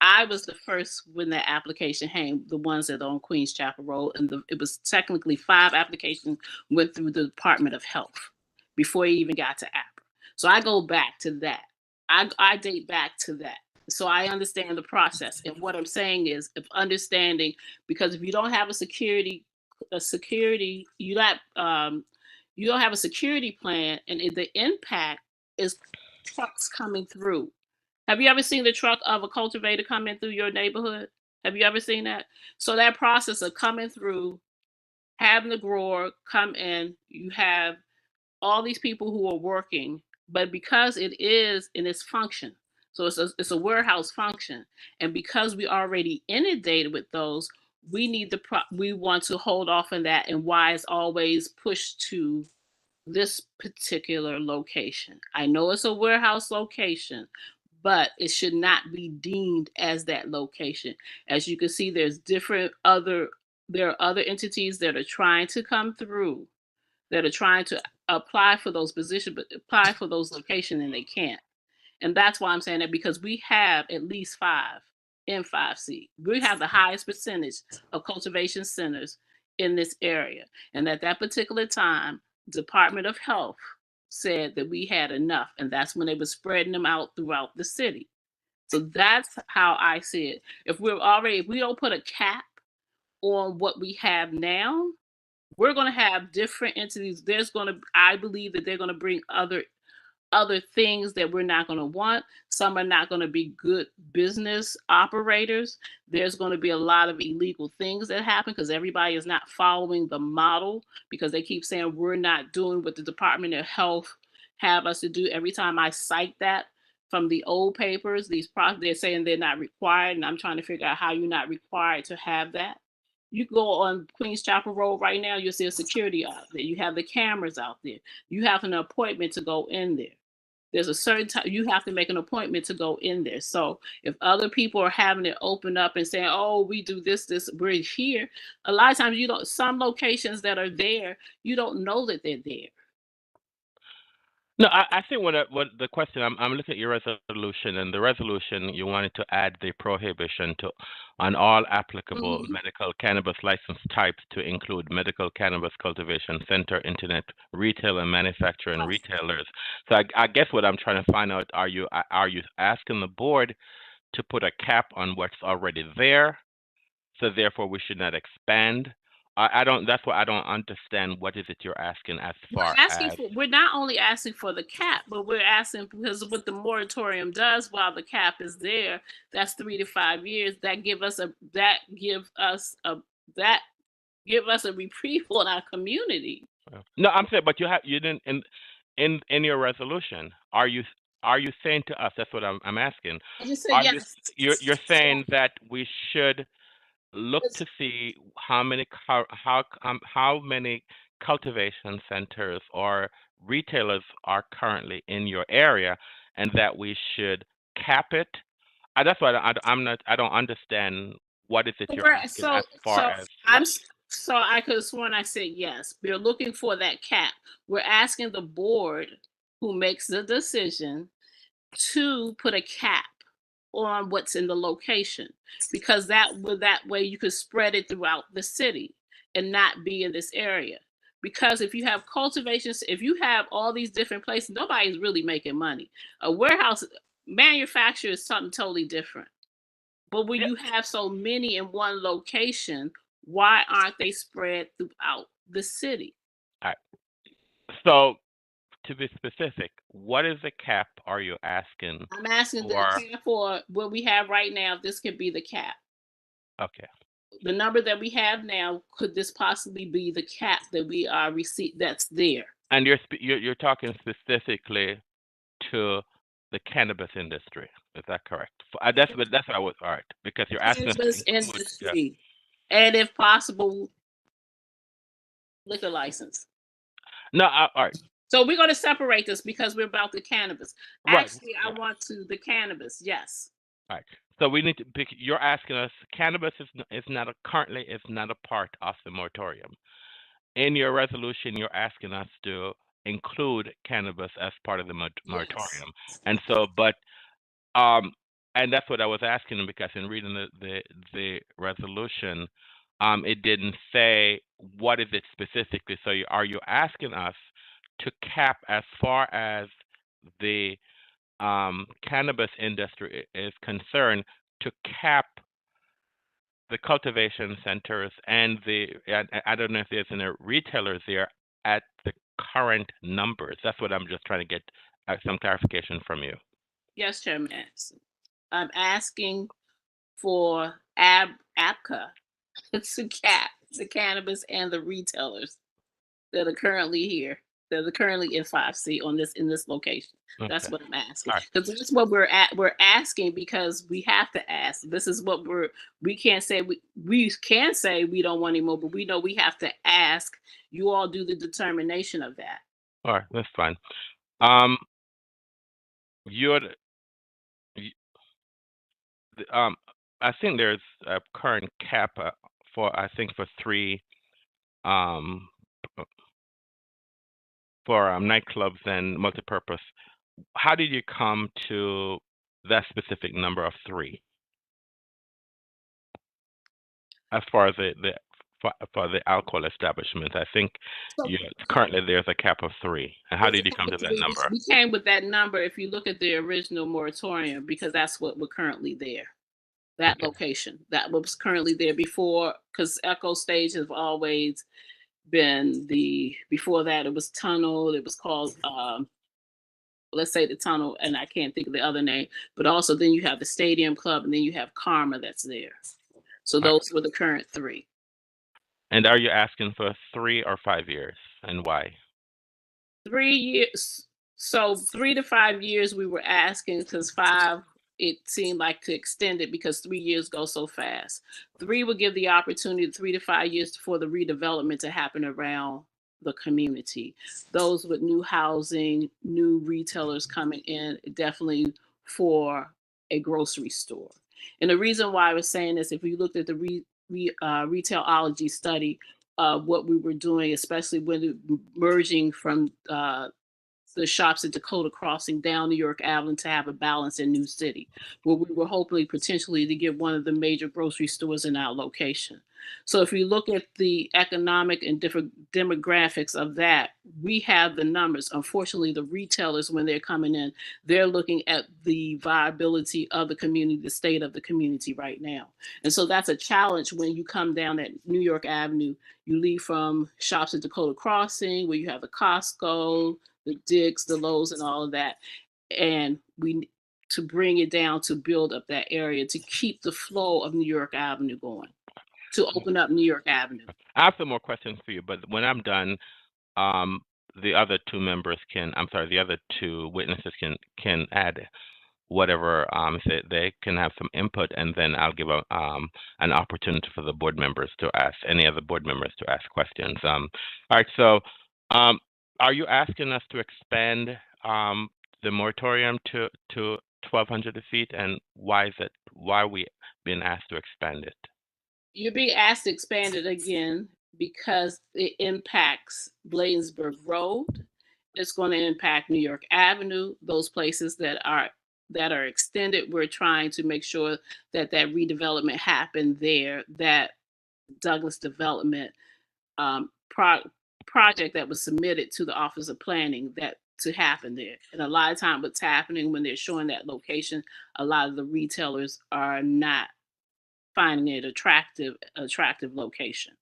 S8: I was the first when that application came, the ones that are on Queens Chapel Road, and it was technically 5 applications went through the Department of Health before it even got to APRA. So I go back to that. I date back to that. So I understand the process. And what I'm saying is, if understanding, because if you don't have a security, you don't have a security plan, and the impact is trucks coming through. Have you ever seen the truck of a cultivator coming through your neighborhood? Have you ever seen that? So that process of coming through, having the grower come in, you have all these people who are working, but because it is in its function, So it's a warehouse function. And because we already inundated with those, we want to hold off on that, and why it's always pushed to this particular location. I know it's a warehouse location, but it should not be deemed as that location. As you can see, there are other entities that are trying to come through, that are trying to apply for those positions, but apply for those locations, and they can't. And that's why I'm saying that, because we have at least 5 in 5C. We have the highest percentage of cultivation centers in this area. And at that particular time, Department of Health said that we had enough, and that's when they were spreading them out throughout the city. So that's how I see it. If we don't put a cap on what we have now, we're going to have different entities. I believe that they're going to bring other things that we're not going to want. Some are not going to be good business operators. There's going to be a lot of illegal things that happen because everybody is not following the model, because they keep saying we're not doing what the Department of Health have us to do. Every time I cite that from the old papers, they're saying they're not required, and I'm trying to figure out how you're not required to have that. You go on Queens Chapel Road right now, you'll see a security out there. You have the cameras out there. You have an appointment to go in there. There's a certain time you have to make an appointment to go in there. So if other people are having it open up and saying, "Oh, we do this, we're here," a lot of times some locations that are there, you don't know that they're there.
S1: No, I think what the question, I'm looking at your resolution, and the resolution you wanted to add the prohibition on all applicable medical cannabis license types to include medical cannabis cultivation center, internet retail and manufacturing retailers. So I guess what I'm trying to find out, are you asking the board to put a cap on what's already there, so therefore we should not expand? I don't. That's why I don't understand what is it you're asking as far as.
S8: We're not only asking for the cap, but we're asking, because what the moratorium does while the cap is there, that's 3 to 5 years. That give us a reprieve on our community.
S1: No, I'm saying, but you didn't in your resolution. Are you saying to us? That's what I'm asking.
S8: I just said yes.
S1: You're saying that we should look to see how many cultivation centers or retailers are currently in your area, and that we should cap it. That's why I don't understand what is it you're asking as far as.
S8: I could have sworn I said yes. We're looking for that cap. We're asking the board who makes the decision to put a cap on what's in the location, because that way you could spread it throughout the city and not be in this area. Because if you have cultivations, if you have all these different places, nobody's really making money. A warehouse manufacturer is something totally different. But when you have so many in one location, why aren't they spread throughout the city?
S1: All right. So, to be specific, what is the cap are you asking?
S8: I'm asking the cap for what we have right now. This could be the cap.
S1: Okay.
S8: The number that we have now, could this possibly be the cap that we are that's there?
S1: And you're talking specifically to the cannabis industry. Is that correct? That's what I was. All right, because you're asking
S8: cannabis industry, and if possible, liquor license.
S1: No, all right.
S8: So we're going to separate this because we're about the cannabis. Actually, I want to the cannabis. Yes.
S1: All right. So we need to. You're asking us. Cannabis is not currently a part of the moratorium. In your resolution, you're asking us to include cannabis as part of the moratorium, and so, and that's what I was asking, because in reading the resolution, it didn't say what is it specifically. So are you asking us to cap as far as the cannabis industry is concerned, to cap the cultivation centers and I don't know if there's any retailers there at the current numbers? That's what I'm just trying to get some clarification from you.
S8: Yes, Chairman. I'm asking for ABCA to cap the cannabis and the retailers that are currently here. that are currently in 5C in this location. That's
S1: Okay.
S8: what I'm asking.
S1: All right.
S8: Because that's what we're asking because we have to ask. This is what we can't say we can say we don't want anymore, but we know we have to ask. You all do the determination of that.
S1: All right, that's fine. Um, you're y- I think there's a current cap for I think for three um for nightclubs and multipurpose. How did you come to that specific number of three? As far as for the alcohol establishment, I think
S8: So
S1: currently there's a cap of three. And how
S8: there's a
S1: did you
S8: cap
S1: come to
S8: of
S1: that
S8: three.
S1: number?
S8: We came with that number if you look at the original moratorium because that's what we're currently there. That
S1: Okay.
S8: location that was currently there before, because Echo Stage has always been before that it was Tunnel. It was called let's say the Tunnel, and I can't think of the other name. But also then you have the Stadium Club, and then you have Karma that's there. So
S1: All right.
S8: those were the current three.
S1: And are you asking for 3 or 5 years, and why?
S8: 3 years. So 3 to 5 years we were asking because 5 it seemed like to extend it because 3 years go so fast. 3 would give the opportunity 3 to 5 years for the redevelopment to happen around the community. Those with new housing, new retailers coming in, definitely for a grocery store. And the reason why I was saying this, if we looked at the retailology study, what we were doing, especially when merging from the shops at Dakota Crossing down New York Avenue to have a balance in New City, where we were hopefully potentially to get one of the major grocery stores in our location. So if you look at the economic and different demographics of that, we have the numbers. Unfortunately, the retailers, when they're coming in, they're looking at the viability of the community, the state of the community right now. And so that's a challenge when you come down that New York Avenue. You leave from shops at Dakota Crossing, where you have the Costco, the Dick's, the Lowe's, and all of that. And to bring it down to build up that area to keep the flow of New York Avenue going, to open up New York Avenue.
S1: I have some more questions for you, but when I'm done, the other the other two witnesses can add whatever they can have some input, and then I'll give an opportunity for the board members to ask any other board members to ask questions. All right, so are you asking us to expand the moratorium to 1,200 feet, and why are we being asked to expand it?
S8: You're being asked to expand it again because it impacts Bladensburg Road. It's going to impact New York Avenue, those places that are extended. We're trying to make sure that redevelopment happened there, that Douglas development project that was submitted to the Office of Planning that to happen there. And a lot of time what's happening when they're showing that location, a lot of the retailers are not finding it attractive location.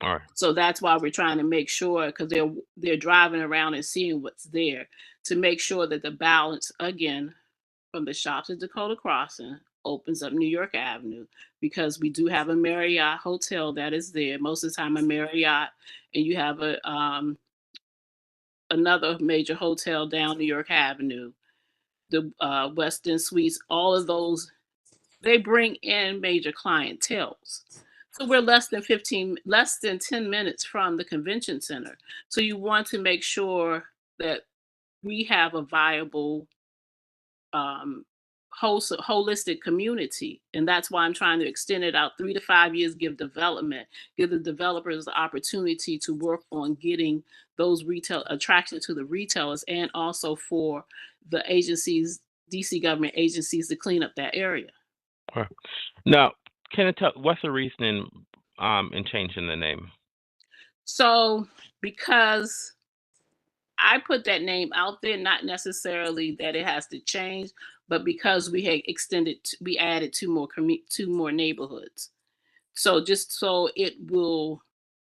S1: All right.
S8: So that's why we're trying to make sure, because they're driving around and seeing what's there, to make sure that the balance again from the shops at Dakota Crossing opens up New York Avenue, because we do have a Marriott hotel that is there most of the time, a Marriott, and you have a another major hotel down New York Avenue, the Westin Suites. All of those, they bring in major clienteles. So we're less than 10 minutes from the convention center. So you want to make sure that we have a viable holistic community. And that's why I'm trying to extend it out 3 to 5 years, give the developers the opportunity to work on getting those retail attraction to the retailers, and also for the agencies, DC government agencies, to clean up that area.
S1: All right. Now, can you tell what's the reasoning in changing the name?
S8: So because I put that name out there, not necessarily that it has to change, but because we had we added two more neighborhoods. So just so it will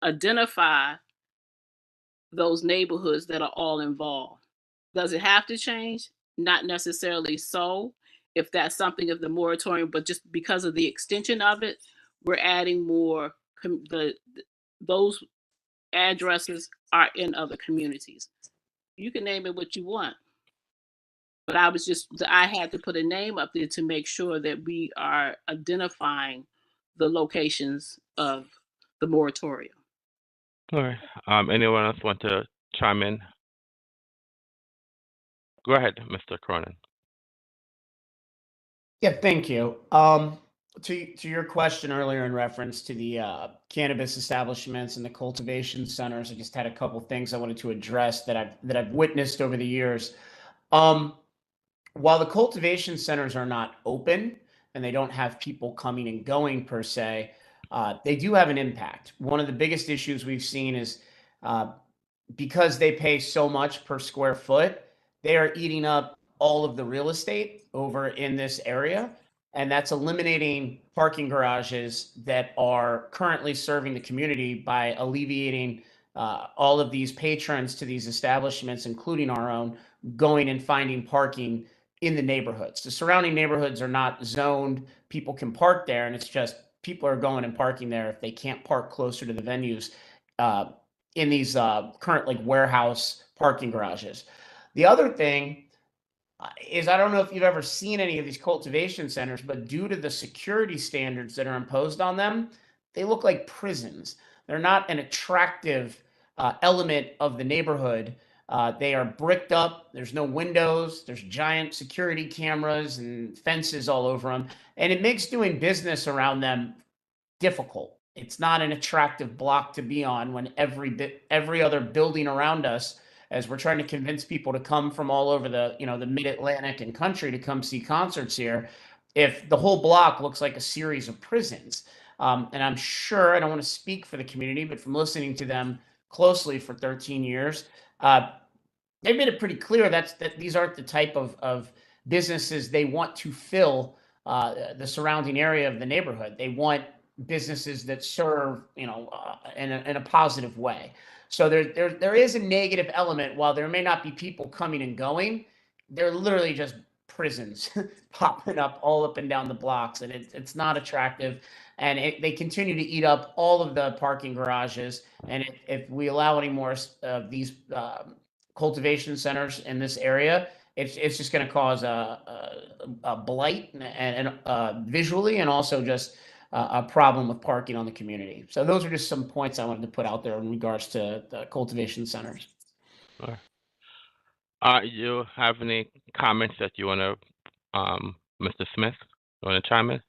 S8: identify those neighborhoods that are all involved. Does it have to change? Not necessarily so. If that's something of the moratorium, but just because of the extension of it, we're adding more those addresses are in other communities. You can name it what you want. But I had to put a name up there to make sure that we are identifying the locations of the moratorium.
S1: All right. Anyone else want to chime in? Go ahead, Mr. Cronin.
S10: Yeah, thank you. To your question earlier in reference to the cannabis establishments and the cultivation centers, I just had a couple things I wanted to address that I've witnessed over the years. While the cultivation centers are not open and they don't have people coming and going per se, they do have an impact. One of the biggest issues we've seen is because they pay so much per square foot, they are eating up all of the real estate over in this area. And that's eliminating parking garages that are currently serving the community by alleviating all of these patrons to these establishments, including our own, going and finding parking in the neighborhoods. The surrounding neighborhoods are not zoned. People can park there, and it's just people are going and parking there if they can't park closer to the venues in these current like warehouse parking garages. The other thing is I don't know if you've ever seen any of these cultivation centers, but due to the security standards that are imposed on them, they look like prisons. They're not an attractive element of the neighborhood. They are bricked up. There's no windows. There's giant security cameras and fences all over them. And it makes doing business around them difficult. It's not an attractive block to be on when every other building around us, as we're trying to convince people to come from all over the mid-Atlantic and country to come see concerts here, if the whole block looks like a series of prisons. And I'm sure, I don't want to speak for the community, but from listening to them closely for 13 years, they've made it pretty clear that these aren't the type of businesses they want to fill the surrounding area of the neighborhood. They want businesses that serve, in a positive way. So there is a negative element. While there may not be people coming and going, they're literally just prisons popping up all up and down the blocks, and it's not attractive. And they continue to eat up all of the parking garages. And if we allow any more of these cultivation centers in this area, it's just going to cause a blight and visually, and also just a problem with parking on the community. So those are just some points I wanted to put out there in regards to the cultivation centers.
S1: All right. You have any comments that you want to, Mr. Smith, you want to chime in?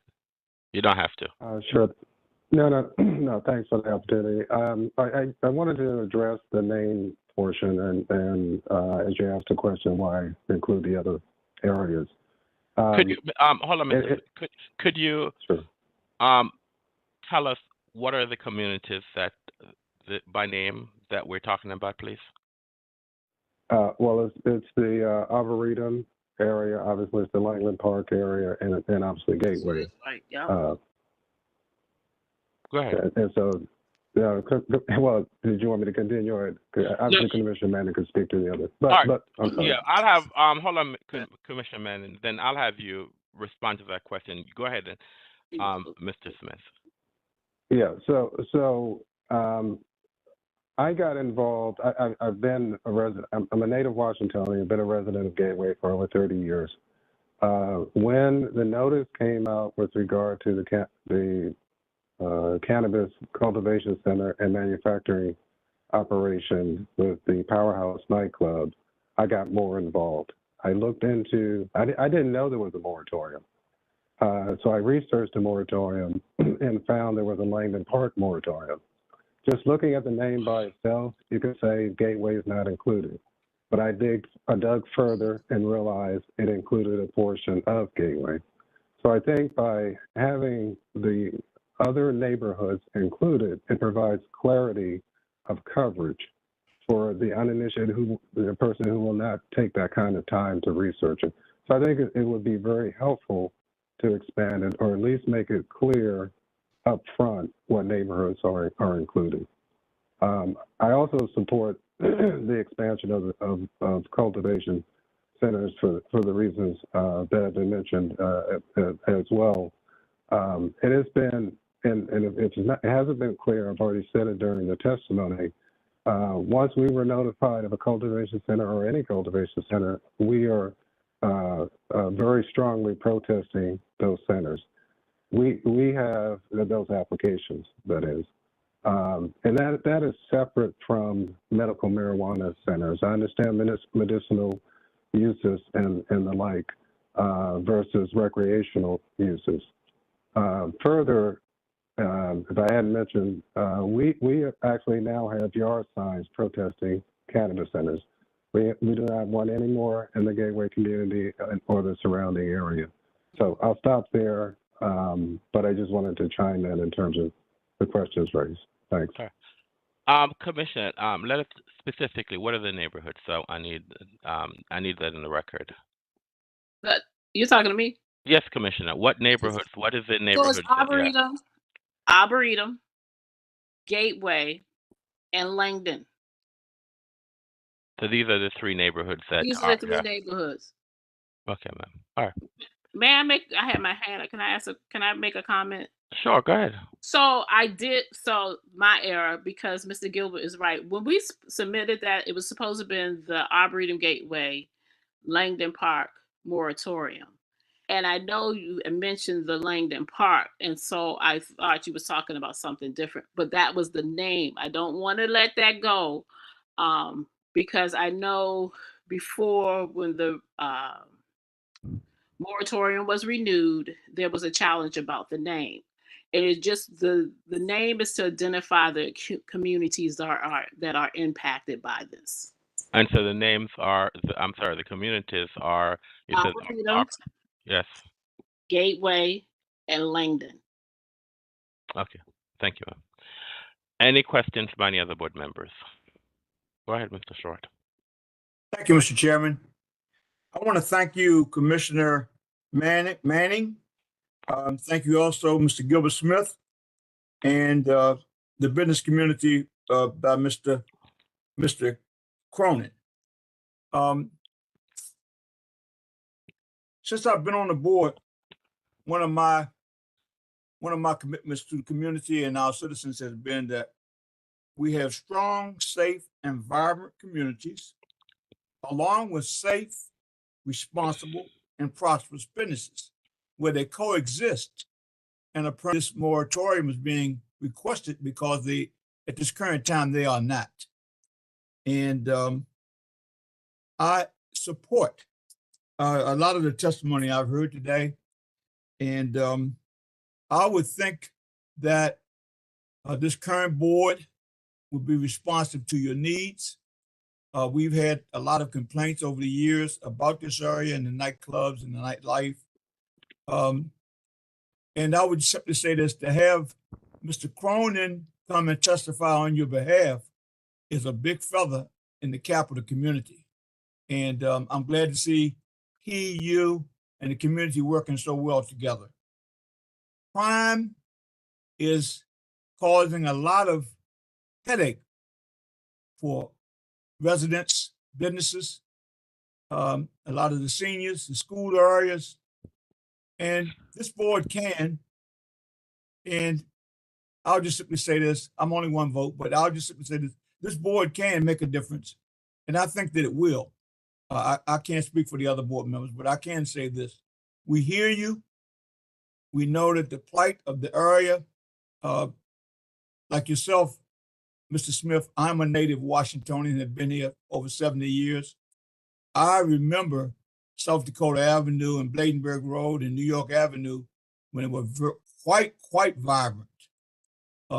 S1: You don't have to.
S9: Sure. No. Thanks for the opportunity. I wanted to address the name portion, and as you asked the question, why include the other areas?
S1: Could you hold on, Mr. Could you
S9: Sure.
S1: tell us what are the communities that by name that we're talking about, please?
S9: Well, it's the Arboretum area, obviously it's the Langland Park area, and obviously Gateway.
S8: Right. Yeah.
S1: Go ahead.
S9: And so, well, did you want me to continue, or obviously Commissioner Manning could speak to the other? But,
S1: All right.
S9: but I'm sorry.
S1: Yeah, I'll have hold on, Commissioner Manning. Then I'll have you respond to that question. Go ahead, Mr. Smith.
S9: Yeah. So I got involved. I've been a resident. I'm a native Washingtonian. I've been a resident of Gateway for over 30 years. When the notice came out with regard to the cannabis cultivation center and manufacturing operation with the Powerhouse nightclub, I got more involved. I looked into. I didn't know there was a moratorium. So I researched the moratorium and found there was a Langland Park moratorium. Just looking at the name by itself, you could say Gateway is not included. But I dug further and realized it included a portion of Gateway. So I think by having the other neighborhoods included, it provides clarity of coverage for the uninitiated, the person who will not take that kind of time to research it. So I think it would be very helpful to expand it, or at least make it clear up front what neighborhoods are included. I also support the expansion of cultivation centers for the reasons that have been mentioned as well. It has been, and it hasn't been clear, I've already said it during the testimony, Once we were notified of a cultivation center or any cultivation center, we are very strongly protesting those centers. We have those applications, that is. And that is separate from medical marijuana centers. I understand medicinal uses and the like versus recreational uses. Further, if I hadn't mentioned, we actually now have yard signs protesting cannabis centers. We do not want any more in the Gateway community or the surrounding area. So I'll stop there, but I just wanted to chime in terms of the questions raised. Thanks.
S1: Okay. Commissioner, let us specifically, what are the neighborhoods? So I need that in the record.
S8: But you're talking to me?
S1: Yes, Commissioner. What neighborhoods? What is the
S8: So it's
S1: neighborhood?
S8: Arboretum, Gateway, and Langdon.
S1: So these are the three neighborhoods that
S8: These are the three neighborhoods.
S1: Okay, ma'am. All right.
S8: May I make? I had my hand up. Can I make a comment?
S1: Sure, go ahead.
S8: So my error, because Mr. Gilbert is right. When we submitted that, it was supposed to have been the Arboretum Gateway, Langdon Park moratorium. And I know you mentioned the Langdon Park, and so I thought you was talking about something different, but that was the name. I don't want to let that go, because I know before, when the moratorium was renewed, there was a challenge about the name. It is just the name is to identify the communities that are impacted by this.
S1: And so the names are, the communities are, you said, yes.
S8: Gateway and Langdon.
S1: Okay, thank you. Any questions by any other board members? Go ahead, Mr. Short.
S2: Thank you, Mr. Chairman. I want to thank you, Commissioner Manning. Thank you also, Mr. Gilbert Smith, and the business community by Mr. Cronin. Since I've been on the board, one of my commitments to the community and our citizens has been that we have strong, safe, and vibrant communities, along with safe, responsible, and prosperous businesses where they coexist. And this moratorium is being requested because at this current time, they are not. And I support a lot of the testimony I've heard today. And I would think that this current board will be responsive to your needs. We've had a lot of complaints over the years about this area and the nightclubs and the nightlife. And I would simply say this: to have Mr. Cronin come and testify on your behalf is a big feather in the cap of the community. And I'm glad to see you, and the community working so well together. Crime is causing a lot of headache for residents, businesses, a lot of the seniors, the school areas, and this board can, and I'll just simply say this, I'm only one vote, but I'll just simply say this board can make a difference, and I think that it will. I can't speak for the other board members, but I can say this: we hear you. We know that the plight of the area, like yourself, Mr. Smith, I'm a native Washingtonian and have been here over 70 years. I remember South Dakota Avenue and Bladenberg Road and New York Avenue when it was quite vibrant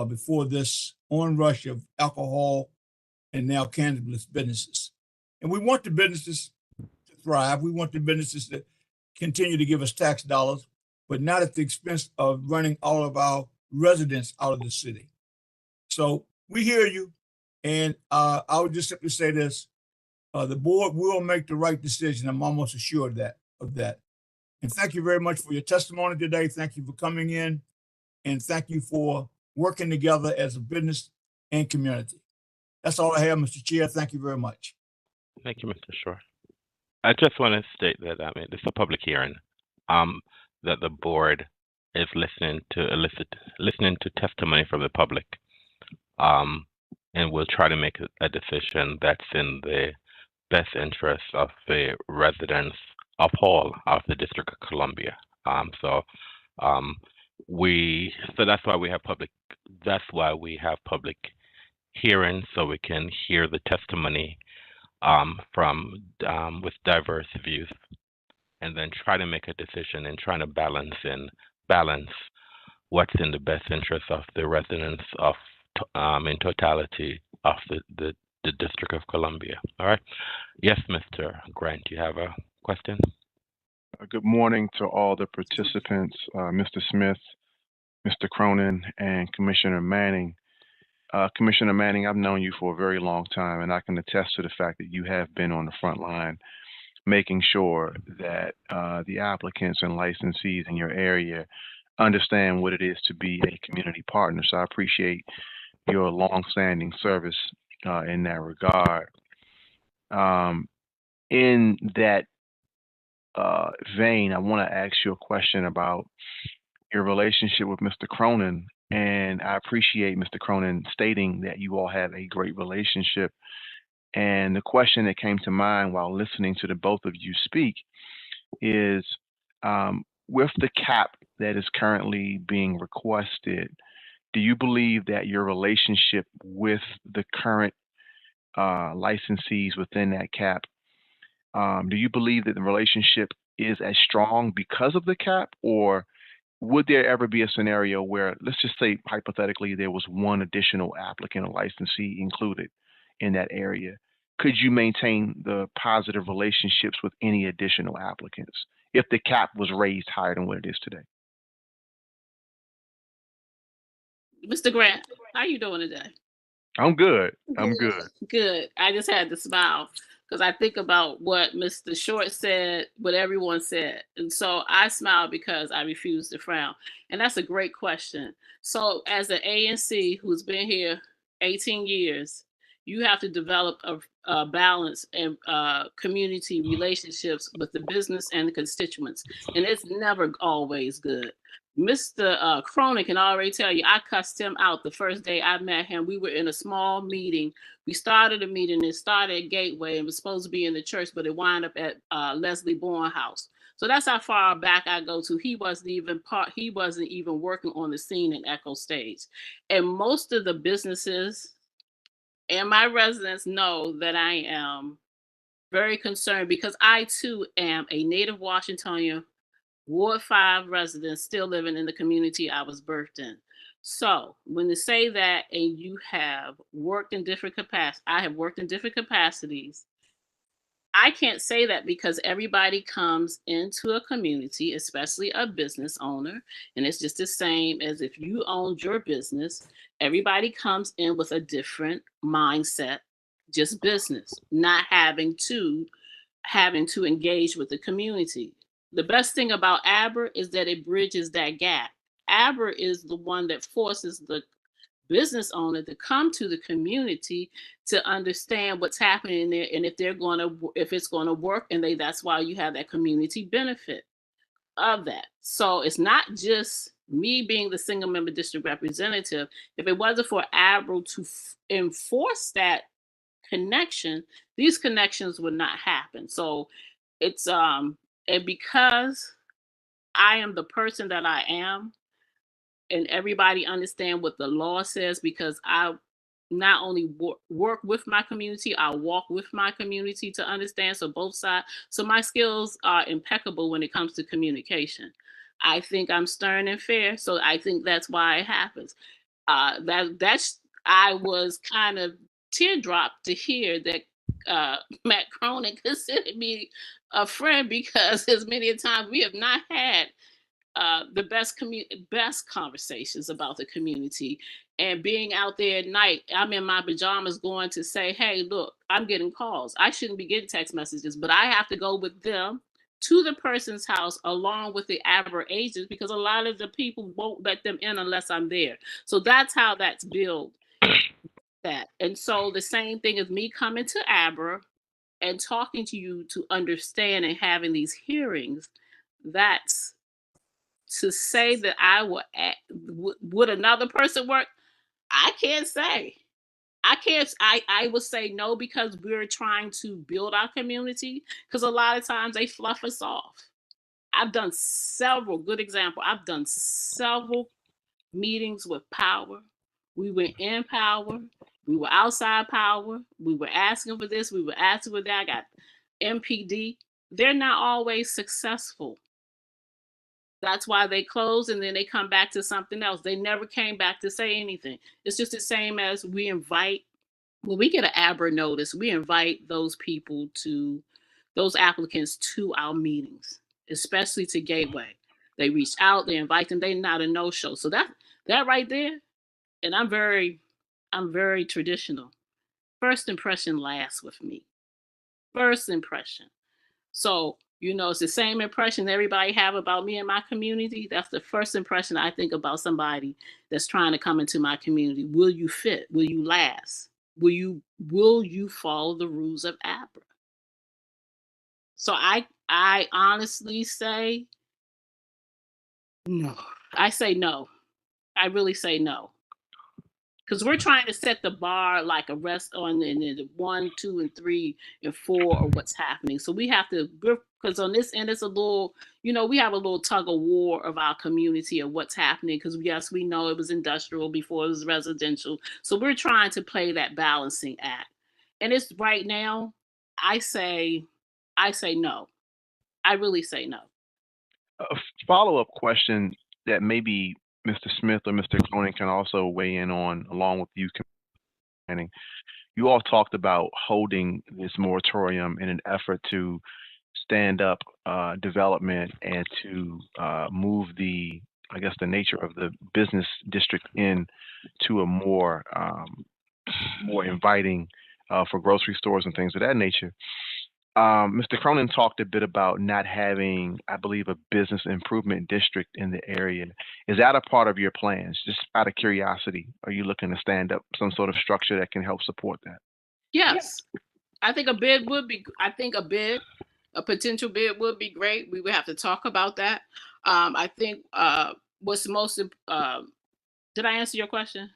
S2: before this onrush of alcohol and now cannabis businesses. And we want the businesses to thrive. We want the businesses to continue to give us tax dollars, but not at the expense of running all of our residents out of the city. So we hear you. And I would just simply say this: the board will make the right decision. I'm almost assured of that. And thank you very much for your testimony today. Thank you for coming in, and thank you for working together as a business and community. That's all I have, Mr. Chair. Thank you very much.
S1: Thank you, Mr. Short. I just want to state that, this is a public hearing, that the board is listening to testimony from the public. and we'll try to make a decision that's in the best interest of the residents of all of the District of Columbia. So um, that's why we have public hearings, so we can hear the testimony from with diverse views, and then try to make a decision and trying to balance what's in the best interest of the residents of in totality of the District of Columbia. All right. Yes, Mr. Grant, you have a question?
S3: Good morning to all the participants, Mr. Smith, Mr. Cronin, and Commissioner Manning. Commissioner Manning, I've known you for a very long time, and I can attest to the fact that you have been on the front line making sure that the applicants and licensees in your area understand what it is to be a community partner. So I appreciate your long-standing service in that regard. In that vein, I want to ask you a question about your relationship with Mr. Cronin. And I appreciate Mr. Cronin stating that you all have a great relationship. And the question that came to mind while listening to the both of you speak is, with the cap that is currently being requested, do you believe that your relationship with the current licensees within that cap, do you believe that the relationship is as strong because of the cap, or would there ever be a scenario where, let's just say hypothetically, there was one additional applicant or licensee included in that area? Could you maintain the positive relationships with any additional applicants if the cap was raised higher than what it is today?
S8: Mr. Grant, how you doing today?
S3: I'm good. I'm good.
S8: Good. I just had to smile because I think about what Mr. Short said, what everyone said. And so I smile because I refuse to frown. And that's a great question. So as an ANC who's been here 18 years, you have to develop a balance and community relationships with the business and the constituents. And it's never always good. Mr. Cronin can already tell you, I cussed him out the first day I met him. We were in a small meeting. We started a meeting. It started at Gateway and was supposed to be in the church, but it wound up at Leslie Bourne House. So that's how far back I go to. He wasn't even working on the scene in Echo Stage. And most of the businesses and my residents know that I am very concerned because I too am a native Washingtonian, Ward 5 resident, still living in the community I was birthed in. So when they say that, and you have worked in different capacities, I have worked in different capacities. I can't say that because everybody comes into a community, especially a business owner, and it's just the same as if you owned your business. Everybody comes in with a different mindset, just business, not having to engage with the community. The best thing about ABRA is that it bridges that gap. ABRA is the one that forces the business owner to come to the community to understand what's happening there and if it's going to work, and that's why you have that community benefit of that. So it's not just me being the single member district representative. If it wasn't for ABRA to enforce that connection, these connections would not happen. So it's and because I am the person that I am, and everybody understand what the law says, because I not only work with my community, I walk with my community to understand. So both sides. So my skills are impeccable when it comes to communication. I think I'm stern and fair, so I think that's why it happens. I was kind of teardrop to hear that Matt Cronin considered me a friend, because as many times we have not had the best conversations about the community. And being out there at night, I'm in my pajamas going to say, hey, look, I'm getting calls. I shouldn't be getting text messages, but I have to go with them to the person's house along with the ABRA agents, because a lot of the people won't let them in unless I'm there. So that's how that's built. And so the same thing as me coming to ABRA and talking to you to understand and having these hearings, that's to say that I would another person work, I can't say. I would say no, because we're trying to build our community, because a lot of times they fluff us off. I've done several, good example, I've done several meetings with power. We were in power, we were outside power, we were asking for this, we were asking for that. I got MPD. They're not always successful. That's why they close and then they come back to something else. They never came back to say anything. It's just the same as we invite, when we get an ABRA notice, we invite those applicants to our meetings, especially to Gateway. They reach out, they invite them, they're not a no-show. So that right there, and I'm very traditional. First impression lasts with me. First impression. So, it's the same impression everybody have about me and my community. That's the first impression I think about somebody that's trying to come into my community. Will you fit? Will you last? Will you follow the rules of ABRA? So I honestly say no. I say no. I really say no. Because we're trying to set the bar like a rest on in 1, 2, and 3, and 4, or what's happening. So we have to, because on this end, it's a little, we have a little tug of war of our community of what's happening. Because yes, we know it was industrial before it was residential. So we're trying to play that balancing act. And it's right now, I say no. I really say no.
S3: A follow-up question that maybe Mr. Smith or Mr. Cronin can also weigh in on, along with you. You all talked about holding this moratorium in an effort to stand up development and to move the nature of the business district in to a more inviting for grocery stores and things of that nature. Mr. Cronin talked a bit about not having, I believe, a business improvement district in the area. Is that a part of your plans? Just out of curiosity, are you looking to stand up some sort of structure that can help support that?
S8: Yes. I think a potential bid would be great. We would have to talk about that. I think what's the most, did I answer your question?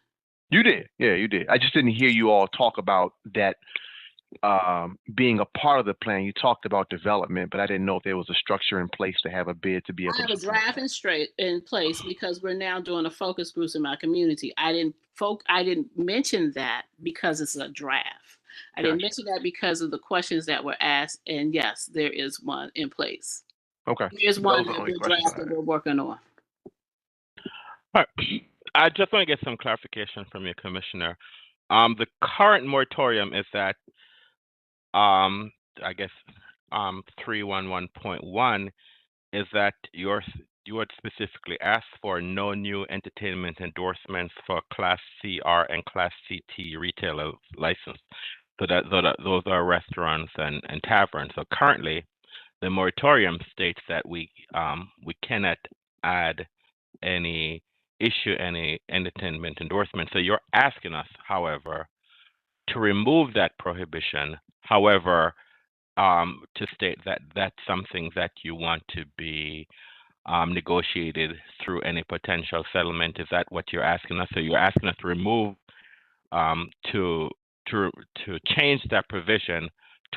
S3: You did. Yeah, you did. I just didn't hear you all talk about that being a part of the plan. You talked about development, but I didn't know if there was a structure in place to have a bid to be able to.
S8: I have a draft in place because we're now doing a focus groups in my community. I didn't mention that because it's a draft. I didn't mention that because of the questions that were asked, and yes, there is one in place.
S3: Okay.
S8: There's one that we're working on.
S1: All right. I just want to get some clarification from your commissioner. The current moratorium is that 311.1 is that you had specifically asked for no new entertainment endorsements for Class CR and Class CT retailer license. So those are restaurants and taverns. So currently, the moratorium states that we cannot issue any entertainment endorsement. So you're asking us, however, to remove that prohibition. However, to state that that's something that you want to be negotiated through any potential settlement. Is that what you're asking us? So you're asking us to remove, to change that provision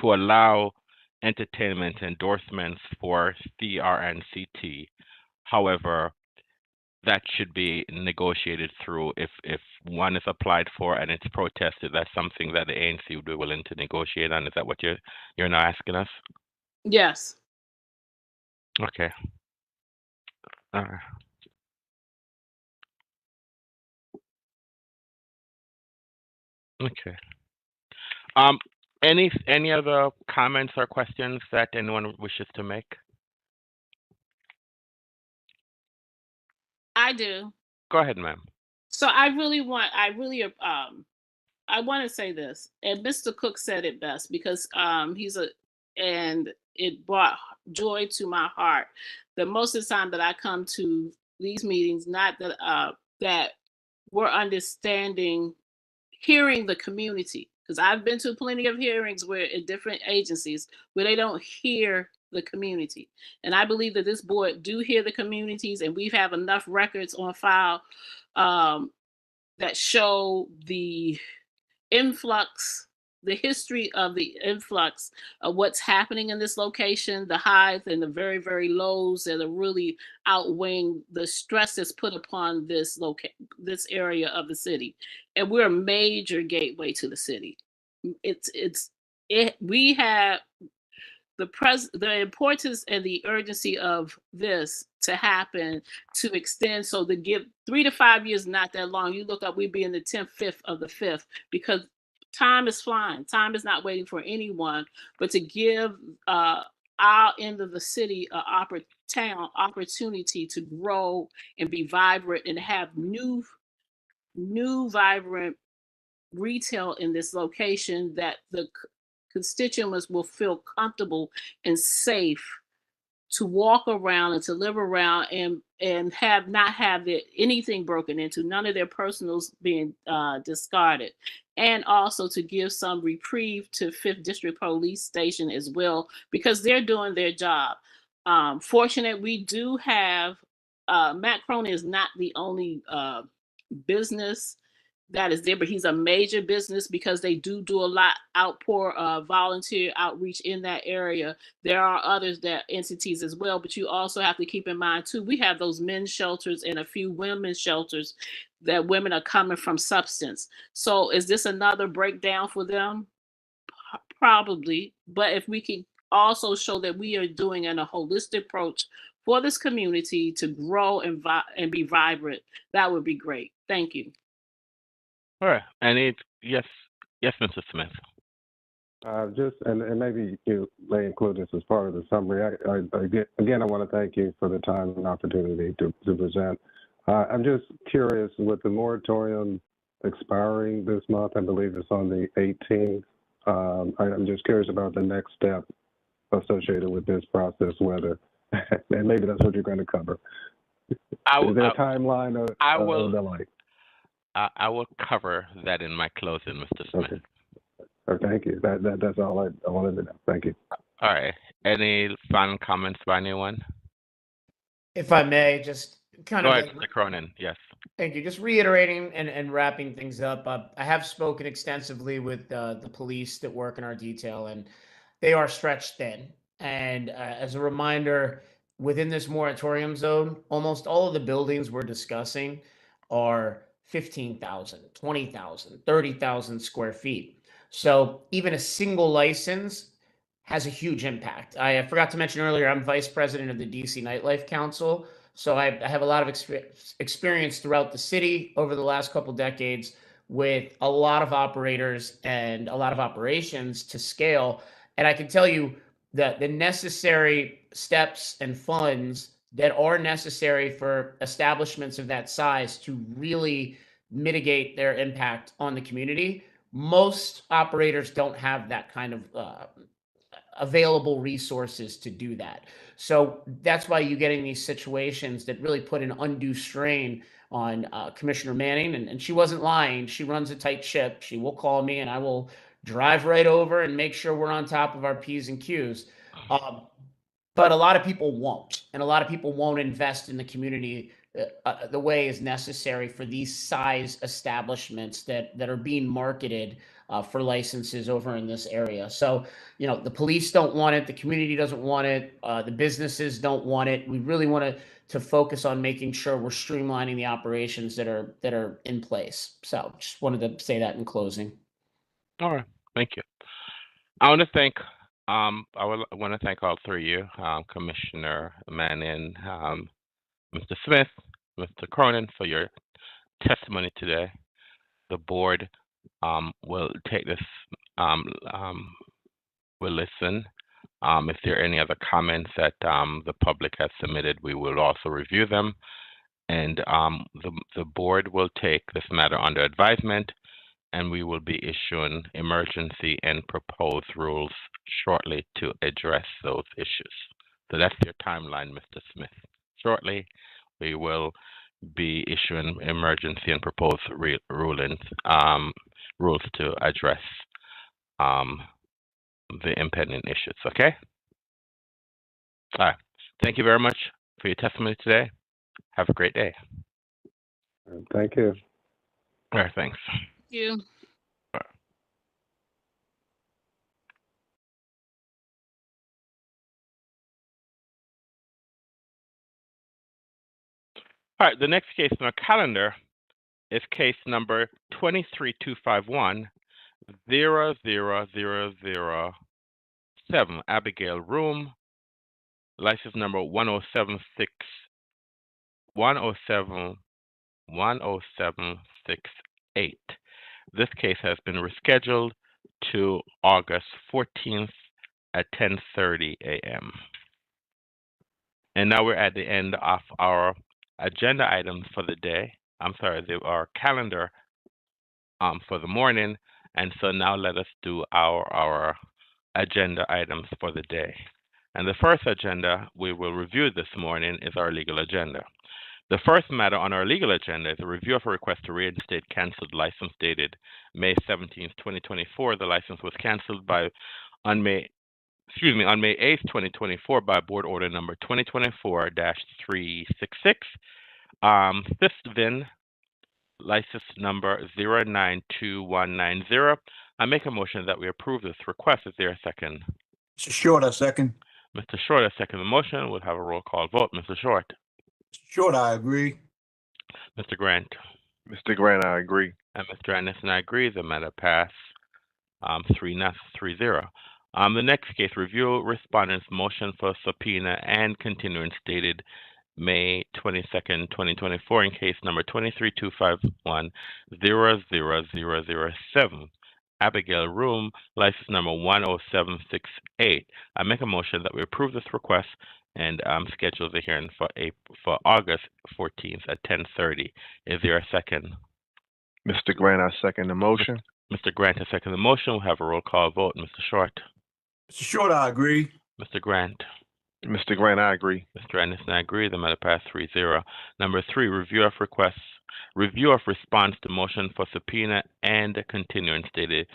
S1: to allow entertainment endorsements for CR and CT. However, that should be negotiated through, if one is applied for and it's protested, that's something that the ANC would be willing to negotiate on. Is that what you're now asking us?
S8: Yes.
S1: Okay. Okay. Any other comments or questions that anyone wishes to make?
S8: I do.
S1: Go ahead, ma'am.
S8: So I want to say this, and Mr. Cook said it best, because and it brought joy to my heart that most of the time that I come to these meetings, not that that we're understanding, hearing the community, because I've been to plenty of hearings where in different agencies where they don't hear the community. And I believe that this board do hear the communities, and we have enough records on file that show the influx, the history of the influx of what's happening in this location, the highs and the very, very lows that are really outweighing the stress that's put upon this area of the city. And we're a major gateway to the city. We have the importance and the urgency of this to happen, to extend, so to give 3 to 5 years, not that long. You look up, we'd be in the 10th, 5th of the 5th, because time is flying. Time is not waiting for anyone, but to give our end of the city town opportunity to grow and be vibrant and have new vibrant retail in this location that the constituents will feel comfortable and safe to walk around and to live around and not have anything broken into, none of their personals being discarded, and also to give some reprieve to 5th District Police Station as well, because they're doing their job. Fortunate, we do have Matt Cronin is not the only business that is there, but he's a major business because they do a lot volunteer outreach in that area. There are others entities as well, but you also have to keep in mind too, we have those men's shelters and a few women's shelters that women are coming from substance. So is this another breakdown for them? Probably, but if we can also show that we are doing a holistic approach for this community to grow and be vibrant, that would be great. Thank you.
S1: All right. Yes, Mr. Smith.
S9: And maybe you may include this as part of the summary. I want to thank you for the time and opportunity to present. I'm just curious, with the moratorium expiring this month, I believe it's on the 18th. I'm just curious about the next step associated with this process, whether, and maybe that's what you're going to cover. Is there a timeline or the like?
S1: I will cover that in my closing, Mr. Smith.
S9: Okay. Thank you. That's all I wanted to know. Thank you.
S1: All right. Any final comments by anyone?
S10: If I may, just kind
S1: Go
S10: of
S1: ahead, Mr. Cronin. Yes.
S10: Thank you. Just reiterating and wrapping things up. I have spoken extensively with the police that work in our detail, and they are stretched thin. And as a reminder, within this moratorium zone, almost all of the buildings we're discussing are 15,000, 20,000, 30,000 square feet. So even a single license has a huge impact. I forgot to mention earlier, I'm vice president of the DC Nightlife Council. So I have a lot of experience throughout the city over the last couple decades with a lot of operators and a lot of operations to scale. And I can tell you that the necessary steps and funds that are necessary for establishments of that size to really mitigate their impact on the community, most operators don't have that kind of available resources to do that. So that's why you're getting these situations that really put an undue strain on Commissioner Manning. And she wasn't lying. She runs a tight ship. She will call me and I will drive right over and make sure we're on top of our P's and Q's. But a lot of people won't. And a lot of people won't invest in the community the way is necessary for these size establishments that are being marketed for licenses over in this area. So, the police don't want it. The community doesn't want it. The businesses don't want it. We really want to focus on making sure we're streamlining the operations that are in place. So just wanted to say that in closing.
S1: All right. Thank you. I want to thank all three of you, Commissioner Manning, Mr. Smith, Mr. Cronin, for your testimony today. The board will take this, will listen. If there are any other comments that the public has submitted, we will also review them. And the board will take this matter under advisement, and we will be issuing emergency and proposed rules shortly to address those issues. So that's your timeline, Mr. Smith. Shortly, we will be issuing emergency and proposed rules to address the impending issues. Okay? All right. Thank you very much for your testimony today. Have a great day.
S9: Thank you.
S1: All right. Thanks.
S8: Thank you.
S1: All right. All right, the next case on our calendar is case number 23251 00007, Abigail Room, license number 10768. This case has been rescheduled to August 14th at 10:30 a.m. And now we're at the end of our agenda items for the day. Our calendar for the morning. And so now let us do our agenda items for the day. And the first agenda we will review this morning is our legal agenda. The first matter on our legal agenda is a review of a request to reinstate canceled license dated May 17th, 2024. The license was canceled on May 8th, 2024 by board order number 2024-366. Fifth VIN, license number 092190. I make a motion that we approve this request. Is there a second?
S2: Mr. Short, I second.
S1: Mr. Short, I second the motion. We'll have a roll call vote. Mr. Short.
S2: Mr. Short, I agree.
S1: Mr. Grant.
S3: Mr. Grant, I agree.
S1: And Mr. Anderson, I agree. The matter passed 3-0. The next case, review respondent's motion for subpoena and continuance dated May 22nd, 2024 in case number 23251 00007. Abigail Room, license number 10768. I make a motion that we approve this request and schedule the hearing for August 14th at 10:30. Is there a second?
S3: Mr. Grant, I second the motion.
S1: Mr. Grant, I second the motion. We'll have a roll call vote. Mr. Short.
S2: Mr. Short, I agree.
S1: Mr. Grant.
S3: Mr. Grant, I agree.
S1: Mr. Anderson, I agree. The matter passed 3-0. Number 3, review of response to motion for subpoena and continuance dated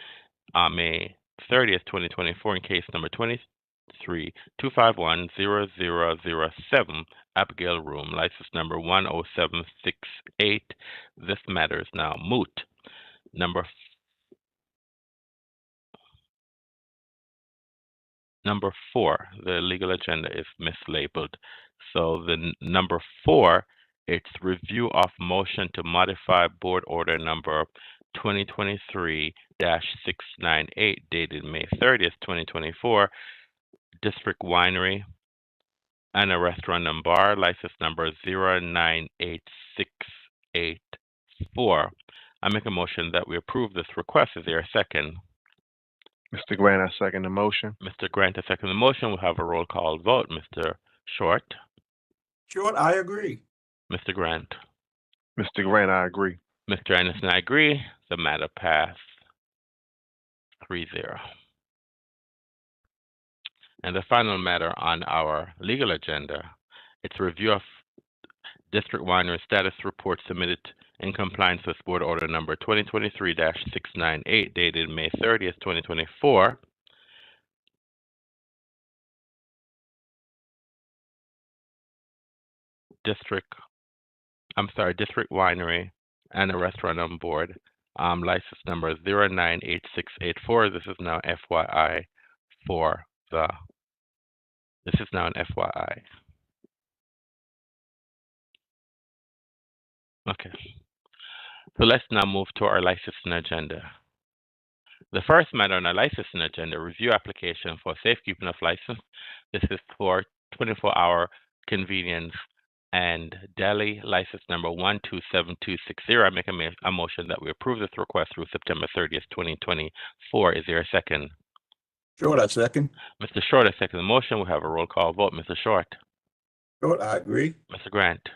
S1: May 30th, 2024 in case number 23251 0007, Abigail Room, license number 10768. This matter is now moot. Number 4, the legal agenda is mislabeled. So the number 4, it's review of motion to modify board order number 2023-698 dated May 30th, 2024, District Winery and a Restaurant and Bar, license number 098684. I make a motion that we approve this request. Is there a second?
S3: Mr. Grant, I second the motion.
S1: Mr. Grant, I second the motion. We'll have a roll call vote. Mr. Short.
S2: Short, I agree.
S1: Mr. Grant.
S3: Mr. Grant, I agree.
S1: Mr. Anderson, I agree. The matter passed 3-0. And the final matter on our legal agenda, it's a review of District Winery status report submitted in compliance with board order number 2023-698 dated May 30th, 2024. District Winery and a Restaurant on Board, license number 098684. This is now FYI this is now an FYI. Okay. So let's now move to our licensing agenda. The first matter on our licensing agenda, review application for safekeeping of license. This is for 24-hour convenience and deli, license number 127260. I make a motion that we approve this request through September 30th, 2024. Is there a second?
S2: Short, I second.
S1: Mr. Short, I second the motion. We'll have a roll call vote. Mr. Short.
S2: Short, I agree.
S1: Mr. Grant.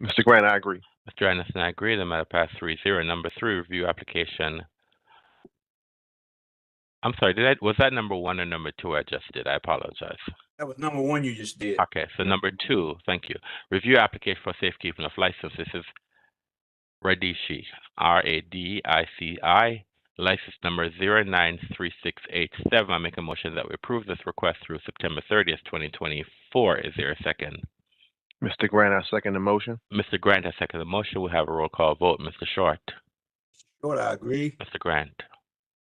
S3: Mr. Grant, I agree.
S1: Mr. Anderson, I agree. The matter passed 3-0. Number 3, review application. I'm sorry, was that number 1 or number 2 I just did? I apologize.
S2: That was number 1 you just did.
S1: Okay, so number 2, thank you. Review application for safekeeping of license. This is Radici, RADICI, license number 093687. I make a motion that we approve this request through September 30th, 2024. Is there a second?
S3: Mr. Grant, I second the motion.
S1: Mr. Grant, I second the motion. We'll have a roll call vote. Mr. Short.
S2: Short, I agree.
S1: Mr. Grant.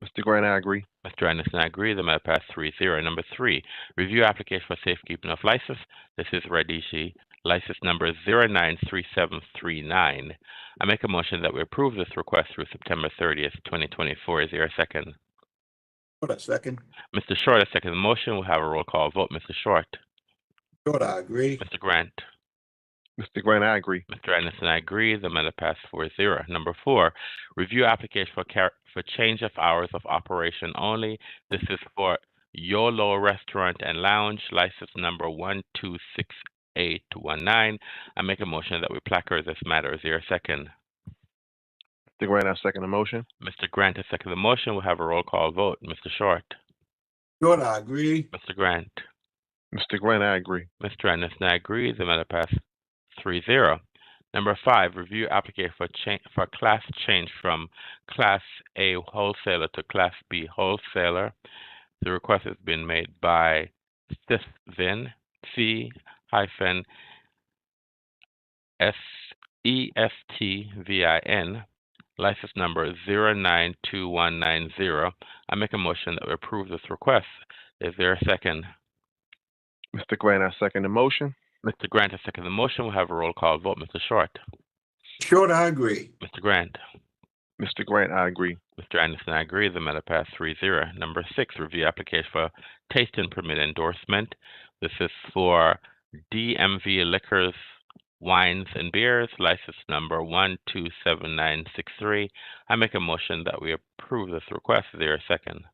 S3: Mr. Grant, I agree.
S1: Mr. Anderson, I agree. The matter passed 3-0. Number 3, review application for safekeeping of license. This is Radici, license number 093739. I make a motion that we approve this request through September 30th, 2024. Is there a second?
S2: Short, I second.
S1: Mr. Short, I second the motion. We'll have a roll call vote. Mr. Short.
S2: Short, I agree.
S1: Mr. Grant.
S3: Mr. Grant, I agree.
S1: Mr. Anderson, I agree. The matter passed 4-0. Number 4, review application for change of hours of operation only. This is for YOLO Restaurant and Lounge, license number 126819. I make a motion that we placard this matter. Is there a second?
S3: Mr. Grant, I second the motion.
S1: Mr. Grant has seconded the motion. We'll have a roll call vote. Mr. Short.
S2: Short, I agree.
S1: Mr. Grant.
S3: Mr. Grant, I agree.
S1: Mr. Anderson, I agree. The matter passed 3-0. Number 5, review application for class change from Class A wholesaler to Class B wholesaler. The request has been made by CISVIN, C-ESTVIN, license number 092190. I make a motion that we approve this request. Is there a second?
S3: Mr. Grant, I second the motion.
S1: Mr. Grant has seconded the motion. We'll have a roll call vote. Mr. Short.
S2: Short, I agree.
S1: Mr. Grant.
S3: Mr. Grant, I agree.
S1: Mr. Anderson, I agree. The matter passed 3-0. Number 6, review application for tasting permit endorsement. This is for DMV Liquors, Wines, and Beers, license number 127963. I make a motion that we approve this request. Is there a second?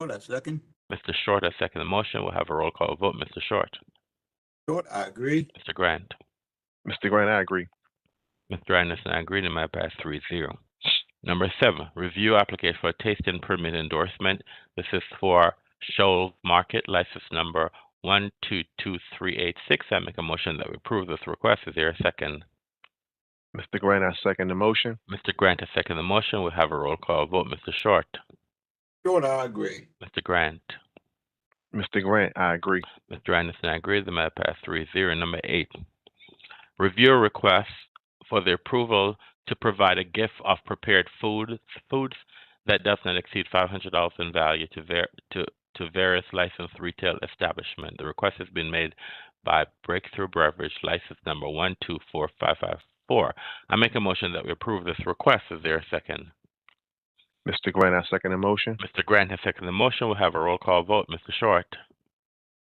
S2: Short, I second.
S1: Mr. Short has seconded the motion. We'll have a roll call vote. Mr. Short.
S2: Short, I agree.
S1: Mr. Grant.
S3: Mr. Grant, I agree.
S1: Mr. Anderson, I agree. The matter passed 3-0. Number 7, review application for tasting permit endorsement. This is for Shoals Market, license number 122386. I make a motion that we approve this request. Is there a second?
S3: Mr. Grant, I second the motion.
S1: Mr. Grant has seconded the motion. We'll have a roll call vote. Mr. Short.
S2: Short, I agree.
S1: Mr. Grant.
S3: Mr. Grant, I agree.
S1: Mr. Anderson, I agree. The matter passed 3-0. Number 8, review a request for the approval to provide a gift of prepared foods that does not exceed $500 in value to various licensed retail establishments. The request has been made by Breakthrough Beverage, license number 124554. I make a motion that we approve this request. Is there a second?
S3: Mr. Grant, I second the motion.
S1: Mr. Grant has seconded the motion. We'll have a roll call vote. Mr. Short.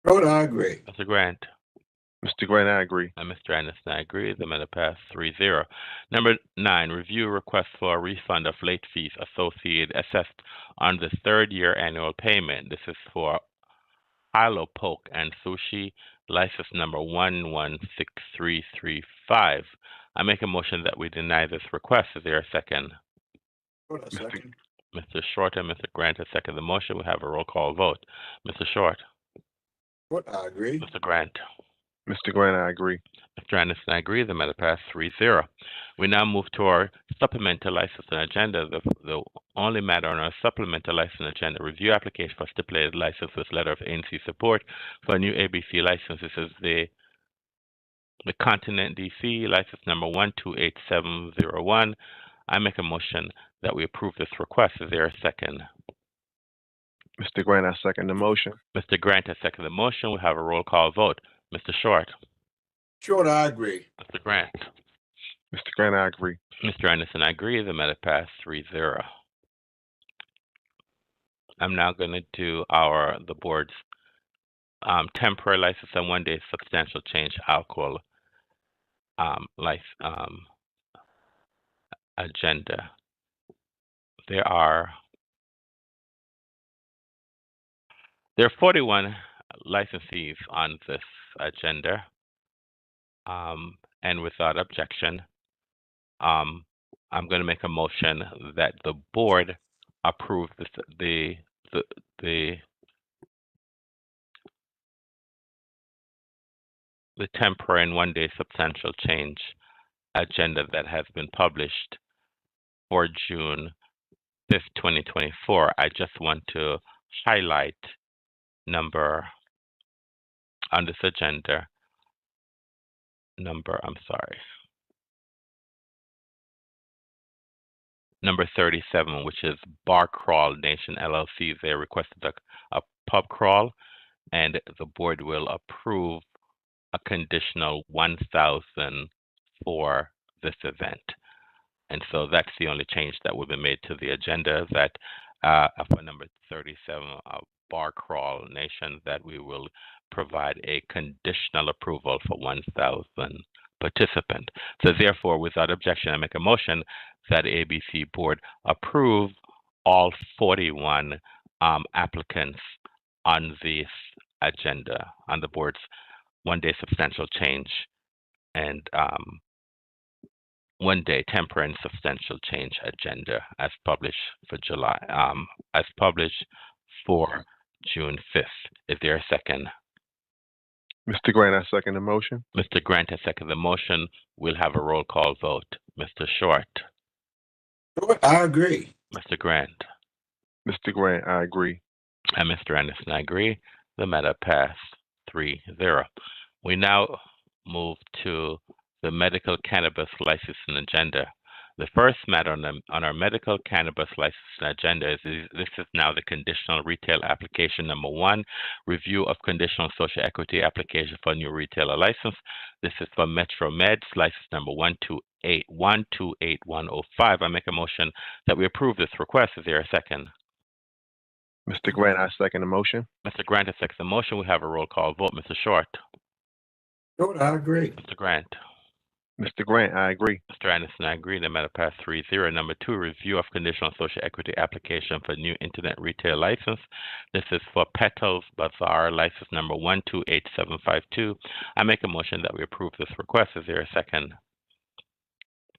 S2: Short, I agree.
S1: Mr. Grant.
S3: Mr. Grant, I agree.
S1: And Mr. Anderson, I agree. The matter passed 3-0. Number 9, review request for a refund of late fees assessed on the 3rd year annual payment. This is for Hilo Poke and Sushi, license number 116335. I make a motion that we deny this request. Is there a second?
S2: Short, I second.
S1: Mr. Short and Mr. Grant have seconded the motion. We have a roll call vote. Mr. Short.
S2: Short, I agree.
S1: Mr. Grant.
S3: Mr. Grant, I agree.
S1: Mr. Anderson, I agree. The matter passed 3-0. We now move to our supplemental license and agenda. The only matter on our supplemental license agenda, review application for stipulated license with letter of ANC support for a new ABC license. This is the Continent DC, license number 128701. I make a motion that we approve this request. Is there a second?
S3: Mr. Grant, I second the motion.
S1: Mr. Grant has seconded the motion. We'll have a roll call vote. Mr. Short.
S2: Short, I agree.
S1: Mr. Grant.
S3: Mr. Grant, I agree.
S1: Mr. Anderson, I agree. The matter passed 3-0. I'm now going to do the board's temporary license and 1-day substantial change alcohol agenda. There are 41 licensees on this agenda, and without objection, I'm going to make a motion that the board approve the temporary and 1-day substantial change agenda that has been published for June 5th, 2024. I just want to highlight number 37, which is Bar Crawl Nation LLC. They requested a pub crawl, and the board will approve a conditional 1,000 for this event. And so that's the only change that will be made to the agenda, that for number 37, Bar Crawl Nation, that we will provide a conditional approval for 1,000 participants. So therefore, without objection, I make a motion that the ABC board approve all 41 applicants on this agenda, on the board's one-day substantial change and one-day temporary and substantial change agenda as published for as published for June 5th. Is there a second?
S3: Mr. Grant, I second the motion.
S1: Mr. Grant has seconded the motion. We'll have a roll call vote. Mr. Short.
S2: Short, I agree.
S1: Mr. Grant.
S3: Mr. Grant, I agree.
S1: And Mr. Anderson, I agree. The matter passed 3-0. We now move to the medical cannabis licensing agenda. The first matter on our medical cannabis licensing agenda is this is now the conditional retail application number 1, review of conditional social equity application for new retailer license. This is for Metro Meds, license number 128105. I make a motion that we approve this request. Is there a second?
S3: Mr. Grant, I second the motion.
S1: Mr. Grant has seconded the motion. We have a roll call vote. Mr. Short.
S2: Short, I agree.
S1: Mr. Grant.
S3: Mr. Grant, I agree.
S1: Mr. Anderson, I agree. The matter passed 3-0. Number 2, review of conditional social equity application for new internet retail license. This is for Petals Bazaar, license number 128752. I make a motion that we approve this request. Is there a second?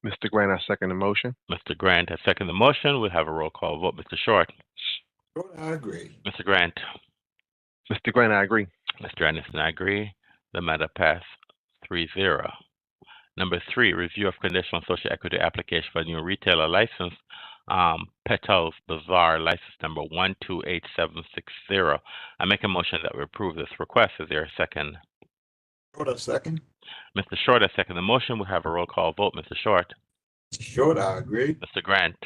S3: Mr. Grant, I second the motion.
S1: Mr. Grant has seconded the motion. We'll have a roll call vote. Mr. Short.
S2: Short, I agree.
S1: Mr. Grant.
S3: Mr. Grant, I agree.
S1: Mr. Anderson, I agree. The matter passed 3-0. Number 3, review of conditional social equity application for a new retailer license, Petals Bazaar, license number 128760. I make a motion that we approve this request. Is there a second?
S2: Short, a second.
S1: Mr. Short, I second the motion. We'll have a roll call vote. Mr. Short.
S2: Short, I agree.
S1: Mr. Grant.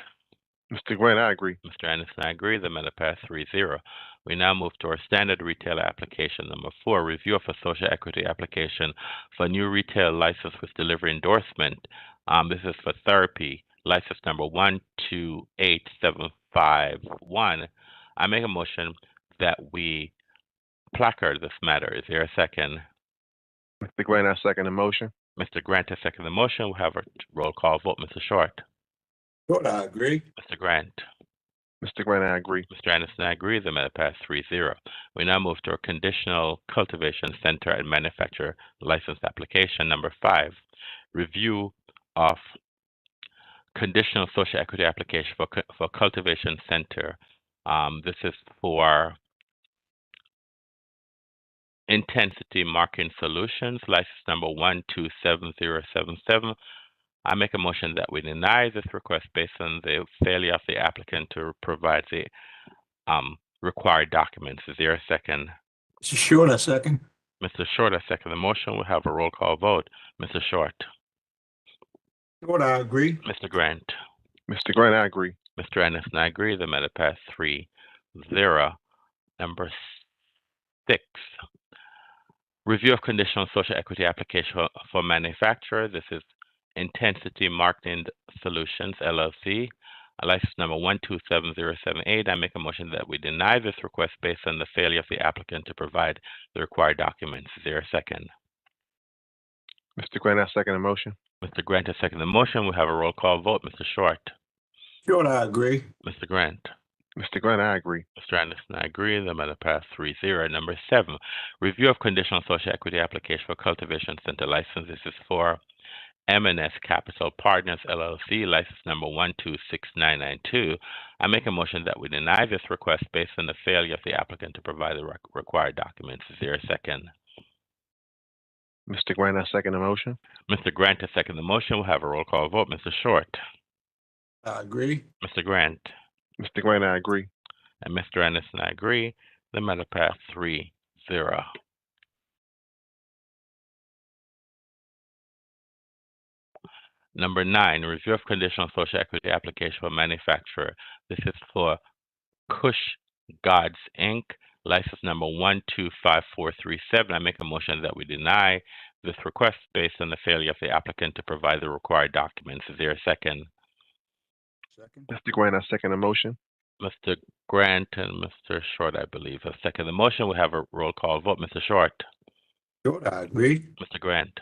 S3: Mr. Grant, I agree.
S1: Mr. Anderson, I agree. The matter passed 3-0. We now move to our standard retailer application number 4, review of a social equity application for new retail license with delivery endorsement. This is for therapy, license number 128751. I make a motion that we placard this matter. Is there a second?
S3: Mr. Grant, I second the motion.
S1: Mr. Grant has seconded the motion. We'll have a roll call vote. Mr. Short.
S2: Short, I agree.
S1: Mr. Grant.
S3: Mr. Grant, I agree.
S1: Mr. Anderson, I agree. The matter passed 3-0. We now move to a conditional cultivation center and manufacturer license application number 5, review of conditional social equity application for cultivation center. This is for Intensity Marketing Solutions, license number 127077. I make a motion that we deny this request based on the failure of the applicant to provide the required documents. Is there a second?
S2: Mr. Short, a second.
S1: Mr. Short, I second the motion. We'll have a roll call vote. Mr. Short.
S2: Short, I agree.
S1: Mr. Grant.
S3: Mr. Grant, I agree.
S1: Mr. Anderson, I agree. The matter passed 3-0. Number 6. Review of conditional social equity application for manufacturer. This is Intensity Marketing Solutions, LLC, license number 127078. I make a motion that we deny this request based on the failure of the applicant to provide the required documents. Is there a second?
S3: Mr. Grant, I second the motion.
S1: Mr. Grant has seconded the motion. We'll have a roll call vote. Mr. Short.
S2: Short, I agree.
S1: Mr. Grant.
S3: Mr. Grant, I agree.
S1: Mr. Anderson, I agree. The matter passed 3-0. Number 7, review of conditional social equity application for cultivation center license. This is for M&S Capital Partners, LLC, license number 126992. I make a motion that we deny this request based on the failure of the applicant to provide the required documents. Is there a second?
S3: Mr. Grant, I second the motion.
S1: Mr. Grant has seconded the motion. We'll have a roll call vote. Mr. Short.
S2: I agree.
S1: Mr. Grant.
S3: Mr. Grant, I agree.
S1: And Mr. Anderson, I agree. The matter passed 3-0. Number 9, review of conditional social equity application for manufacturer. This is for Kush Gods, Inc., license number 125437. I make a motion that we deny this request based on the failure of the applicant to provide the required documents. Is there a second?
S2: Second.
S3: Mr. Grant, I second the motion.
S1: Mr. Grant and Mr. Short, I believe, have seconded the motion. We have a roll call vote. Mr. Short.
S2: Short, I agree.
S1: Mr. Grant.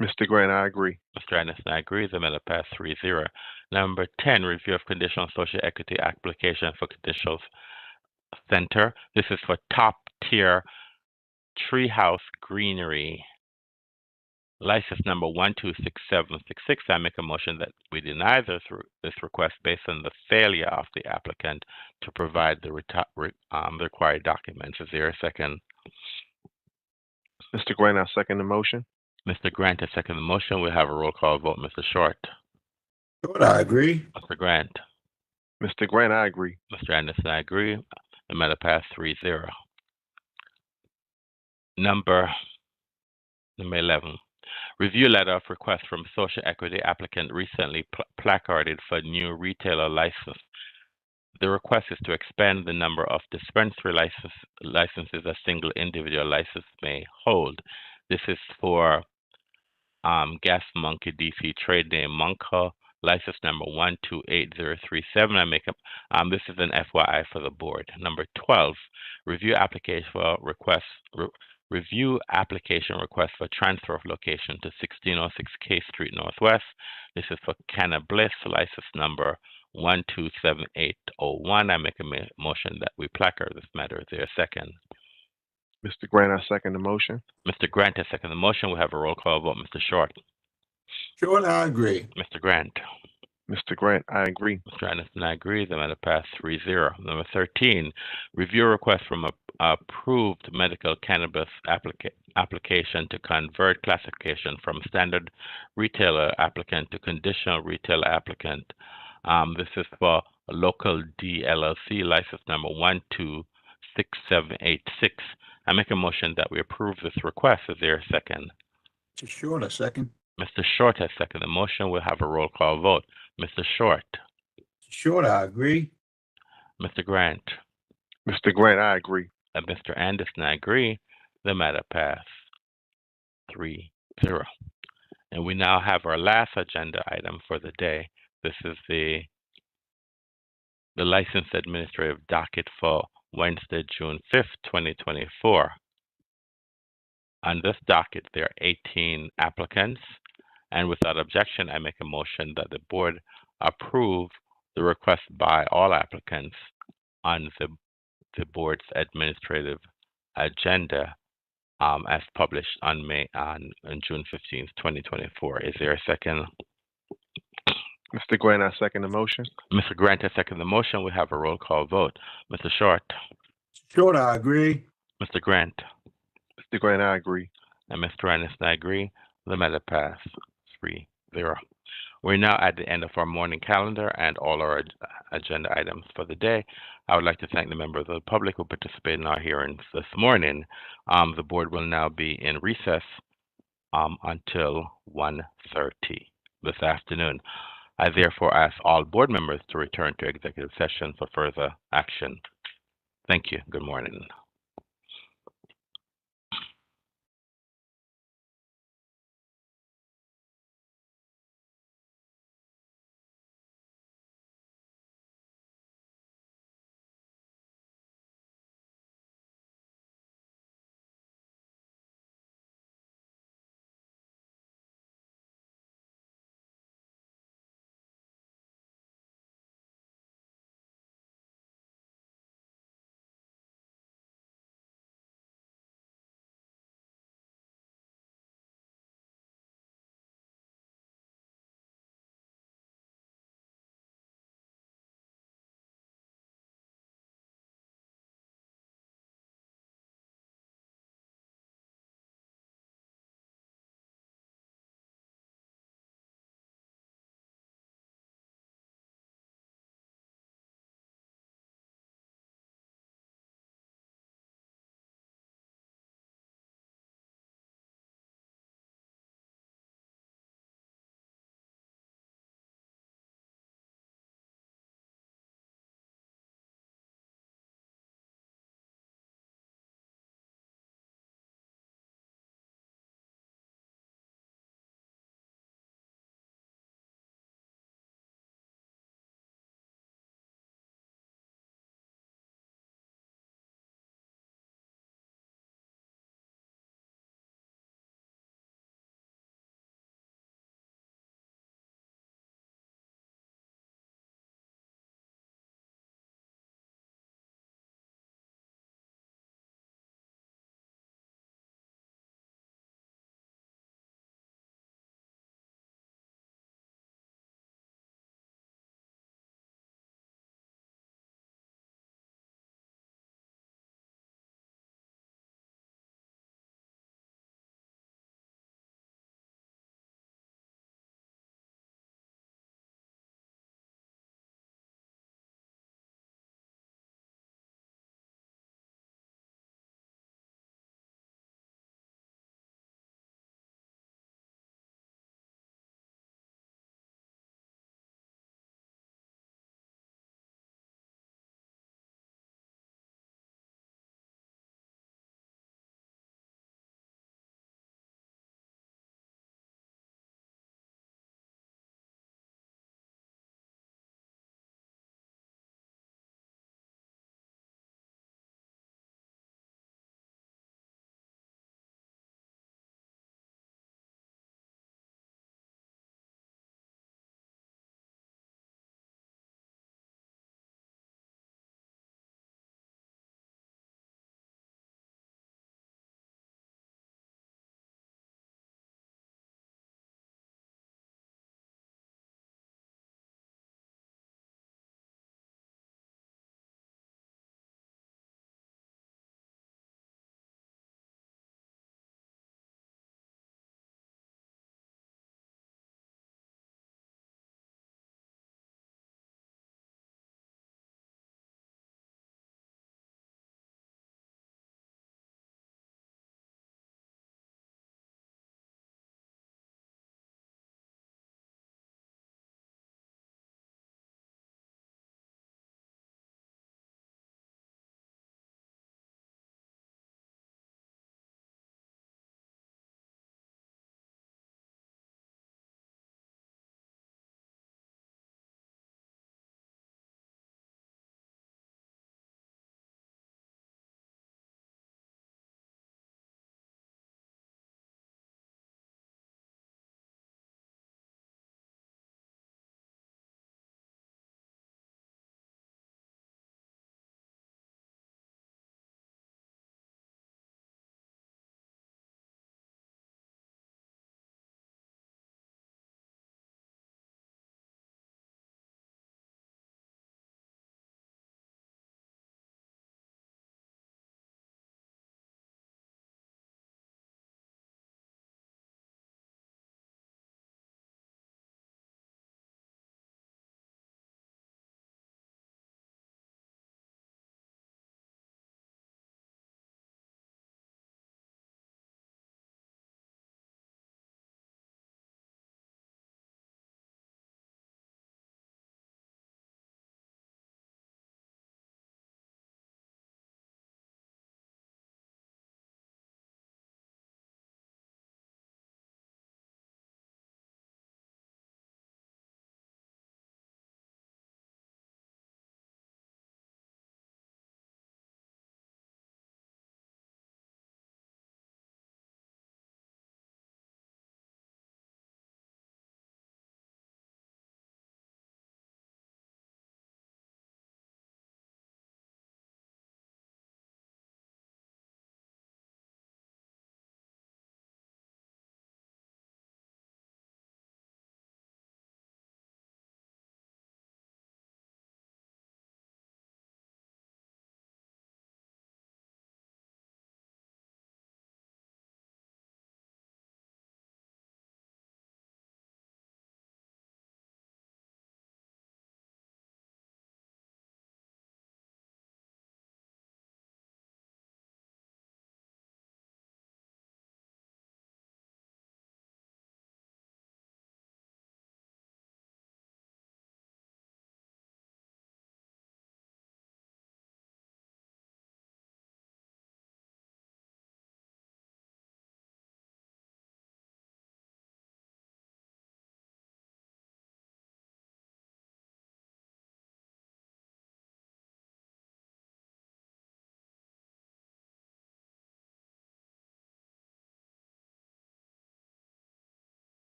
S3: Mr. Grant, I agree.
S1: Mr. Anderson, I agree. The matter passed 3-0. Number 10, review of conditional social equity application for Conditional Center. This is for top tier treehouse greenery. License number 126766. I make a motion that we deny this request based on the failure of the applicant to provide the required documents. Is there a second?
S3: Mr. Grant, I second the motion.
S1: Mr. Grant has seconded the motion. We have a roll call vote. Mr. Short.
S2: Short, I agree.
S1: Mr. Grant.
S3: Mr. Grant, I agree.
S1: Mr. Anderson, I agree. The matter passed 3-0. Number 11. Review letter of request from social equity applicant recently placarded for new retailer license. The request is to expand the number of dispensary licenses a single individual license may hold. This is for Gas Monkey DC, trade name Monka, license number 128037. This is an FYI for the board. Number 12, review application request for transfer of location to 1606 K Street Northwest. This is for Canna Bliss, license number 127801. I make a motion that we placard this matter. Is there a second?
S3: Mr. Grant, I second the motion.
S1: Mr. Grant has seconded the motion. We have a roll call vote. Mr. Short.
S2: Short, I agree.
S1: Mr. Grant.
S3: Mr. Grant, I agree.
S1: Mr. Anderson, I agree. The matter passed 3-0. Number 13, review request from approved medical cannabis application to convert classification from standard retailer applicant to conditional retailer applicant. This is for a local DLLC, license number 126786. I make a motion that we approve this request. Is there a second?
S2: Mr. Short, a second.
S1: Mr. Short has seconded the motion. We'll have a roll call vote. Mr. Short.
S2: Short, I agree.
S1: Mr. Grant.
S3: Mr. Grant, I agree.
S1: And Mr. Anderson, I agree. The matter passed 3-0. And we now have our last agenda item for the day. This is the license administrative docket for Wednesday, June 5th, 2024. On this docket, there are 18 applicants, and without objection, I make a motion that the board approve the request by all applicants on the board's administrative agenda as published on June 15th, 2024. Is there a second?
S3: Mr. Grant, I second the motion.
S1: Mr. Grant has seconded the motion. We have a roll call vote. Mr. Short.
S2: Short, I agree.
S1: Mr. Grant.
S3: Mr. Grant, I agree.
S1: And Mr. Anderson, I agree. The matter passed 3-0. We're now at the end of our morning calendar and all our agenda items for the day. I would like to thank the members of the public who participated in our hearings this morning. The board will now be in recess until 1:30 this afternoon. I therefore ask all board members to return to executive session for further action. Thank you. Good morning.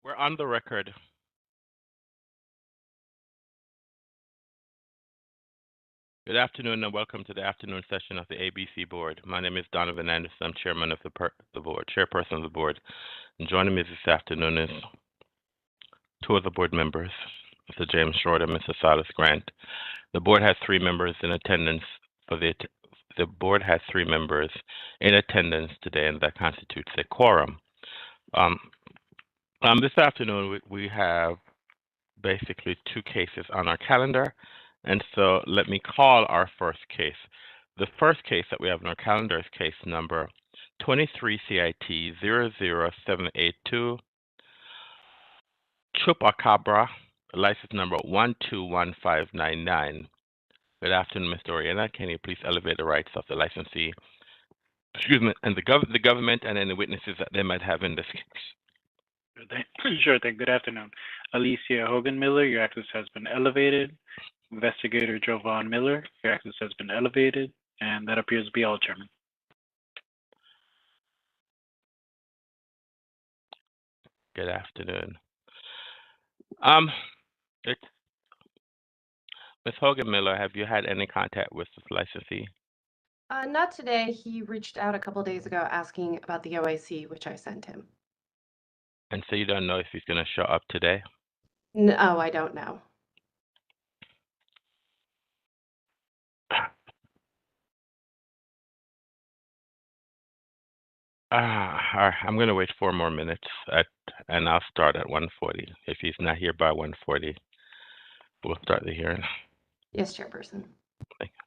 S1: We're on the record. Good afternoon and welcome to the afternoon session of the ABC Board. My name is Donovan Anderson. I'm chairman of the board, chairperson of the board. And joining me this afternoon is two of the board members, Mr. James Short and Mr. Silas Grant. The board has three members in attendance for the board has three members in attendance today, and that constitutes a quorum. This afternoon, we have basically two cases on our calendar, and so let me call our first case. The first case that we have on our calendar is case number 23 CIT 00782, Chupacabra, license number 121599. Good afternoon, Mr. Oriana. Can you please elevate the rights of the licensee, and the government and any witnesses that they might have in this case?
S4: Sure thing. Good afternoon. Alicia Hogan Miller, your access has been elevated. Investigator Jovan Miller, your access has been elevated. And that appears to be all, Chairman.
S1: Good afternoon. Ms. Hogan Miller, have you had any contact with the licensee?
S6: Not today. He reached out a couple days ago asking about the OIC, which I sent him.
S1: And so you don't know if he's going to show up today?
S6: No, I don't know.
S1: All right, I'm going to wait 4 more minutes, and I'll start at 1:40. If he's not here by 1:40, we'll start the hearing.
S6: Yes, Chairperson.
S1: Thank you.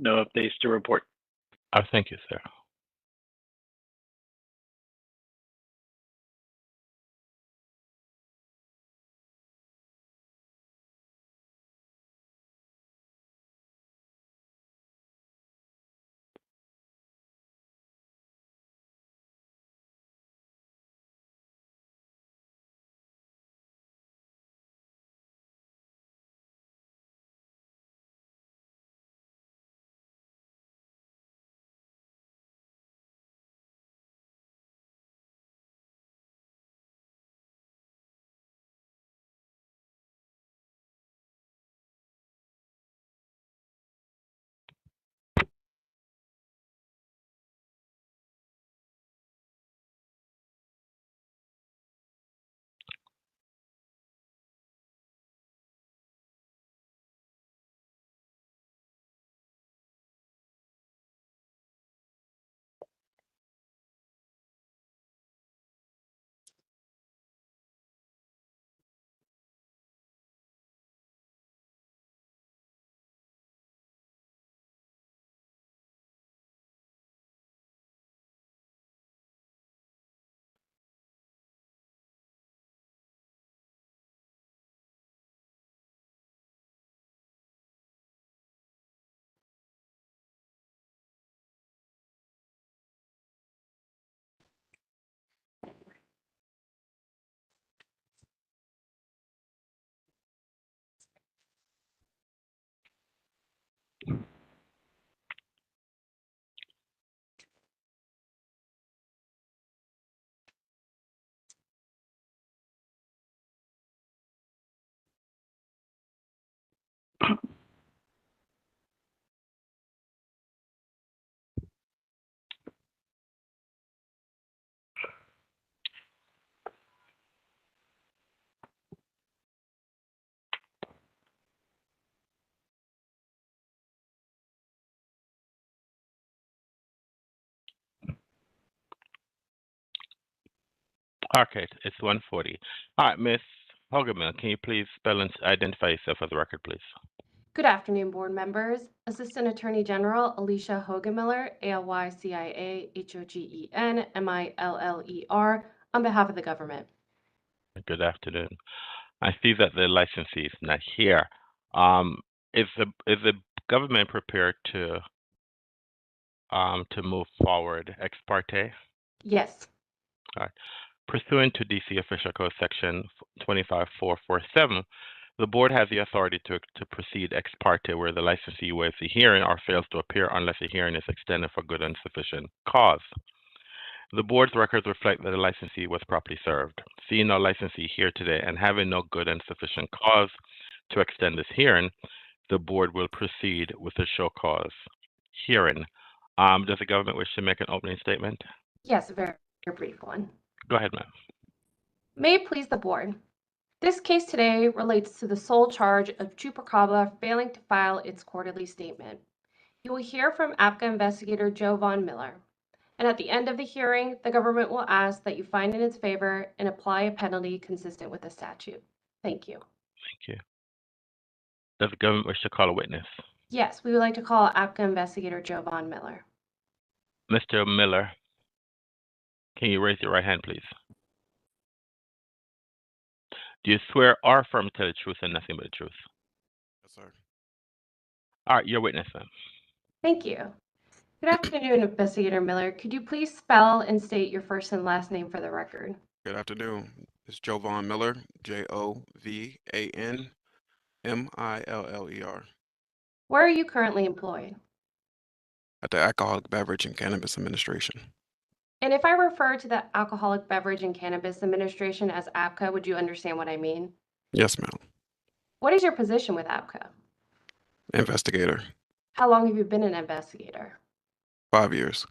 S4: No updates to report.
S1: Thank you, sir. Okay, it's 1:40. All right, Miss Hogerman, can you please spell and identify yourself for the record, please?
S6: Good afternoon, board members. Assistant Attorney General Alicia Hogemiller, ALYCIA HOGEN on behalf of the government.
S1: Good afternoon. I see that the licensee is not here. Is the government prepared to move forward ex parte?
S6: Yes.
S1: All right. Pursuant to DC Official Code Section 25447, the board has the authority to proceed ex parte where the licensee waives the hearing or fails to appear unless a hearing is extended for good and sufficient cause. The board's records reflect that the licensee was properly served. Seeing no licensee here today and having no good and sufficient cause to extend this hearing, the board will proceed with the show cause hearing. Does the government wish to make an opening statement?
S6: Yes, a very brief one.
S1: Go ahead, ma'am.
S6: May it please the board. This case today relates to the sole charge of Chupacabra failing to file its quarterly statement. You will hear from ABCA investigator Joe Von Miller. And at the end of the hearing, the government will ask that you find in its favor and apply a penalty consistent with the statute. Thank you.
S1: Thank you. Does the government wish to call a witness?
S6: Yes, we would like to call ABCA investigator Joe Von Miller.
S1: Mr. Miller, can you raise your right hand, please? Do you swear or affirm to tell the truth and nothing but the truth?
S11: Yes, sir.
S1: All right, you're witness, ma'am.
S6: Thank you. Good afternoon, Investigator Miller. Could you please spell and state your first and last name for the record?
S11: Good afternoon. It's Joe Von Miller, JOVAN MILLER,
S6: Where are you currently employed?
S11: at the Alcoholic Beverage and Cannabis Administration.
S6: And if I refer to the Alcoholic Beverage and Cannabis Administration as ABCA, would you understand what I mean?
S11: Yes, ma'am.
S6: What is your position with ABCA?
S11: Investigator,
S6: How long have you been an investigator?
S11: 5 years.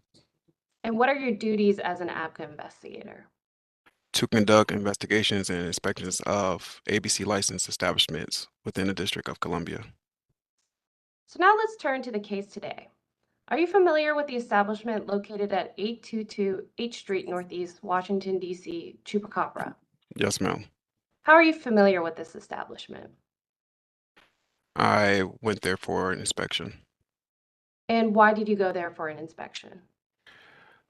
S6: And what are your duties as an ABCA investigator?
S11: To conduct investigations and inspections of ABC licensed establishments within the District of Columbia.
S6: So now let's turn to the case today. Are you familiar with the establishment located at 822 H Street Northeast, Washington, D.C., Chupacabra?
S11: Yes, ma'am.
S6: How are you familiar with this establishment?
S11: I went there for an inspection.
S6: And why did you go there for an inspection?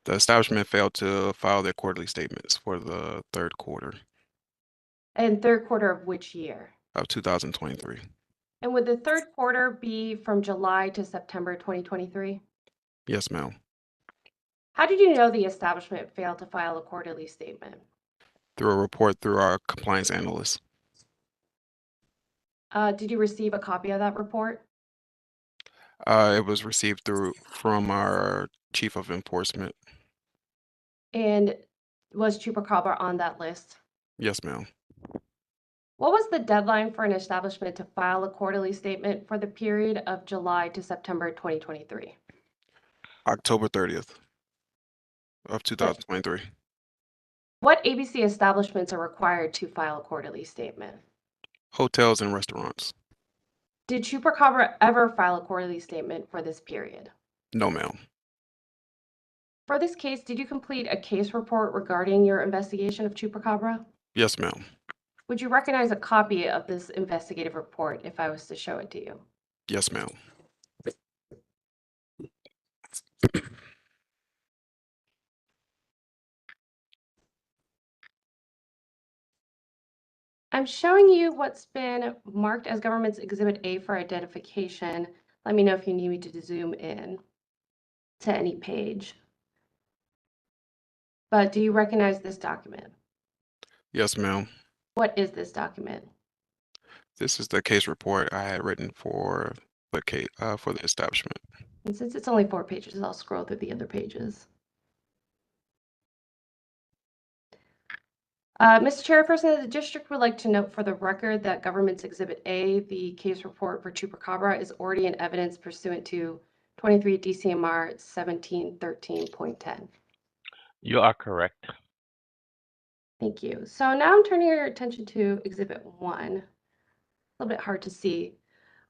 S11: The establishment failed to file their quarterly statements for the third quarter
S6: And third quarter of which year?
S11: of 2023.
S6: And would the third quarter be from July to September 2023?
S11: Yes, ma'am.
S6: How did you know the establishment failed to file a quarterly statement?
S11: Through a report through our compliance analyst.
S6: Did you receive a copy of that report?
S11: It was received from our chief of enforcement.
S6: And was Chupacabra on that list?
S11: Yes, ma'am.
S6: What was the deadline for an establishment to file a quarterly statement for the period of July to September 2023?
S11: October 30th of 2023.
S6: What ABC establishments are required to file a quarterly statement?
S11: Hotels and restaurants.
S6: Did Chupacabra ever file a quarterly statement for this period?
S11: No, ma'am.
S6: For this case, did you complete a case report regarding your investigation of Chupacabra?
S11: Yes, ma'am.
S6: Would you recognize a copy of this investigative report if I was to show it to you?
S11: Yes, ma'am.
S6: I'm showing you what's been marked as Government's Exhibit A for identification. Let me know if you need me to zoom in to any page. But do you recognize this document?
S11: Yes, ma'am.
S6: What is this document?
S11: This is the case report I had written for the establishment.
S6: And since it's only 4 pages, I'll scroll through the other pages. Mr. Chairperson, the district would like to note for the record that Government's Exhibit A, the case report for Chupacabra, is already in evidence pursuant to 23 DCMR 1713.10.
S1: You are correct.
S6: Thank you. So now I'm turning your attention to Exhibit 1. A little bit hard to see,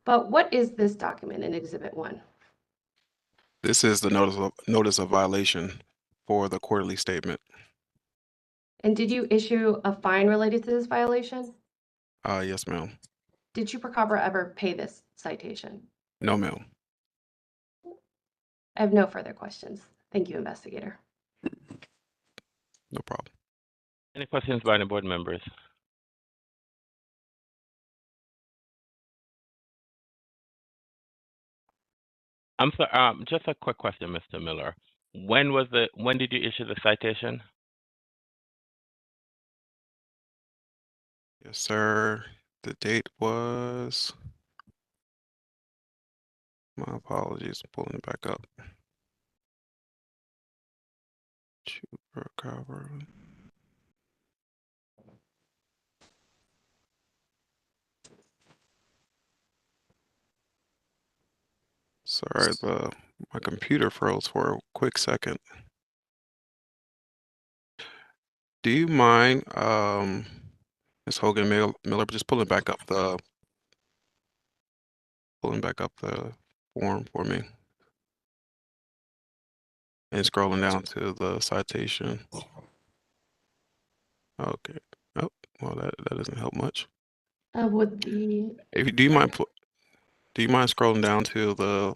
S6: but what is this document in Exhibit 1?
S11: This is the notice of violation for the quarterly statement.
S6: And did you issue a fine related to this violation?
S11: Yes, ma'am.
S6: Did Chupacabra ever pay this citation?
S11: No, ma'am.
S6: I have no further questions. Thank you, investigator.
S11: No problem.
S1: Any questions by any board members? I'm sorry. Just a quick question, Mr. Miller. When did you issue the citation?
S11: Yes, sir. The date was. My apologies. Pulling it back up. Chupacabra. Sorry, my computer froze for a quick second. Do you mind, Ms. Hogan Miller, just pulling back up the form for me and scrolling down to the citation? Okay. Oh, well, that doesn't help much.
S6: Would the
S11: Do you mind scrolling down to the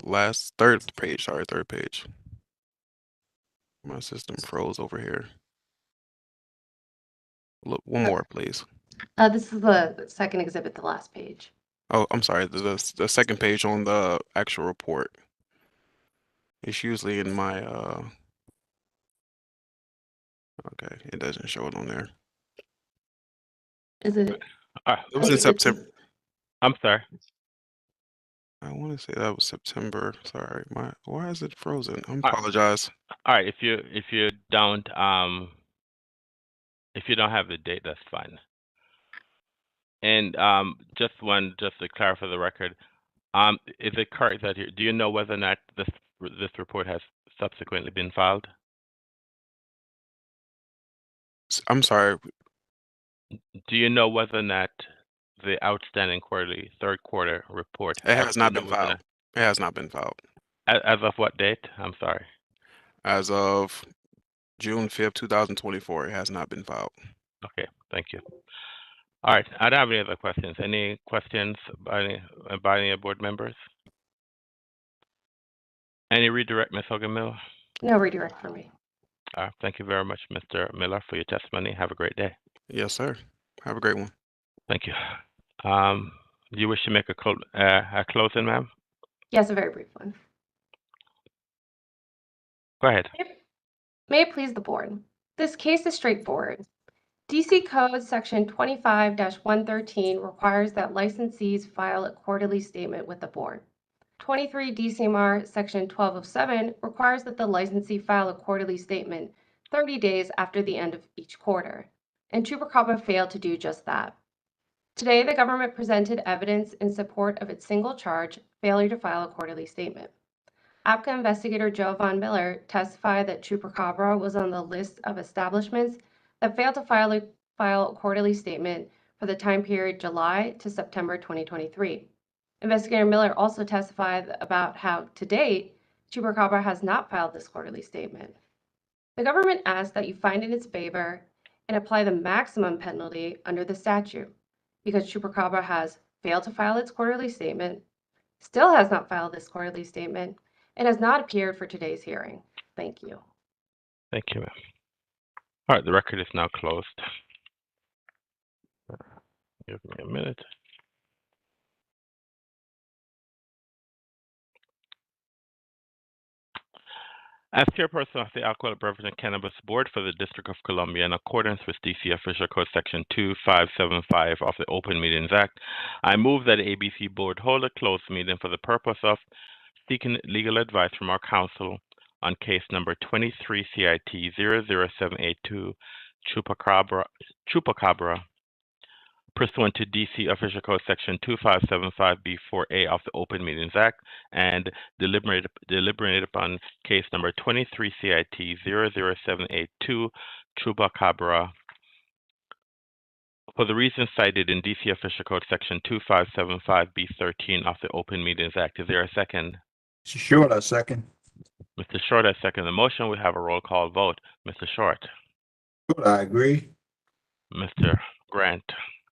S11: third page? Sorry, third page. My system froze over here. Look, one more, please.
S6: this is the second exhibit, the last page.
S11: Oh, I'm sorry. The second page on the actual report. It's usually in my okay, it doesn't show it on there.
S6: Is it?
S11: It was in
S6: Exhibit
S11: September.
S1: I'm sorry.
S11: I want to say that was September. Sorry, why is it frozen? I
S1: right.
S11: apologize.
S1: All right. If you don't have the date, that's fine. And just to clarify the record, is it correct that do you know whether or not this report has subsequently been filed?
S11: I'm sorry.
S1: Do you know whether or not the outstanding third quarter report
S11: Has not been filed. It has not been filed.
S1: As of what date? I'm sorry.
S11: As of June 5th, 2024, it has not been filed.
S1: Okay, thank you. All right, I don't have any other questions. Any questions by any board members? Any redirect, Ms. Hogan-Miller?
S6: No redirect for me.
S1: Thank you very much, Mr. Miller, for your testimony. Have a great day.
S11: Yes, sir. Have a great one.
S1: Thank you. Do you wish to make a closing, ma'am?
S6: Yes, a very brief one.
S1: Go ahead.
S6: May it please the board. This case is straightforward. DC Code Section 25-113 requires that licensees file a quarterly statement with the board. 23 DCMR Section 1207 requires that the licensee file a quarterly statement 30 days after the end of each quarter, and Chupacabra failed to do just that. Today, the government presented evidence in support of its single charge, failure to file a quarterly statement. ABCA investigator Joe Von Miller testified that Chupacabra was on the list of establishments that failed to file a quarterly statement for the time period July to September 2023. Investigator Miller also testified about how, to date, Chupacabra has not filed this quarterly statement. The government asks that you find in its favor and apply the maximum penalty under the statute because Chupacabra has failed to file its quarterly statement, still has not filed this quarterly statement, and has not appeared for today's hearing. Thank you.
S1: Thank you, ma'am. All right, the record is now closed. Give me a minute. As chairperson of the Alcoholic Beverage and Cannabis Board for the District of Columbia, in accordance with DC Official Code Section 2575 of the Open Meetings Act, I move that the ABC Board hold a closed meeting for the purpose of seeking legal advice from our counsel on case number 23 CIT 00782 Chupacabra, pursuant to DC Official Code Section 2575B4A of the Open Meetings Act, and deliberate upon case number 23 CIT 00782 Chupacabra for the reasons cited in DC Official Code Section 2575B13 of the Open Meetings Act. Is there a second?
S2: Mr. Short, I second.
S1: Mr. Short, I second the motion. We have a roll call vote. Mr. Short.
S2: I agree.
S1: Mr. Grant.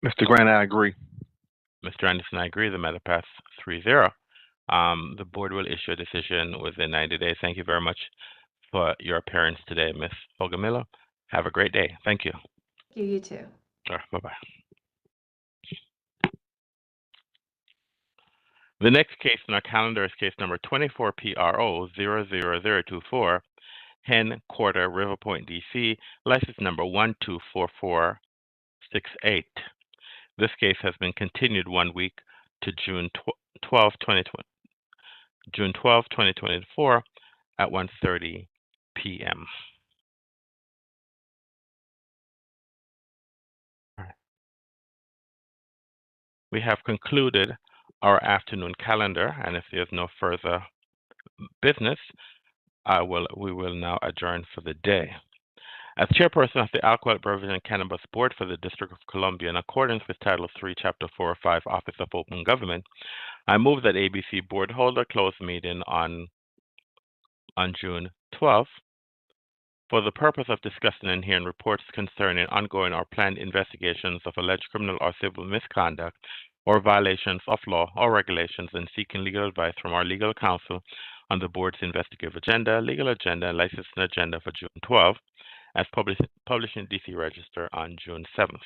S3: Mr. Grant, I agree.
S1: Mr. Anderson, I agree. The matter passed 3-0. The board will issue a decision within 90 days. Thank you very much for your appearance today, Ms. Hogan-Miller. Have a great day. Thank you.
S6: You too.
S1: All right, bye-bye. The next case on our calendar is case number 24PRO00024, Hen Quarter, River Point, DC, license number 124468. This case has been continued 1 week to June 12, 2024 at 1:30 p.m. We have concluded our afternoon calendar, and if there's no further business, we will now adjourn for the day. As chairperson of the Alcoholic Beverage and Cannabis Board for the District of Columbia, in accordance with Title III, Chapter 405, Office of Open Government, I move that ABC Board hold a closed meeting on June 12th for the purpose of discussing and hearing reports concerning ongoing or planned investigations of alleged criminal or civil misconduct or violations of law or regulations, and seeking legal advice from our legal counsel on the board's investigative agenda, legal agenda, and licensing agenda for June 12th, as published in DC Register on June 7th.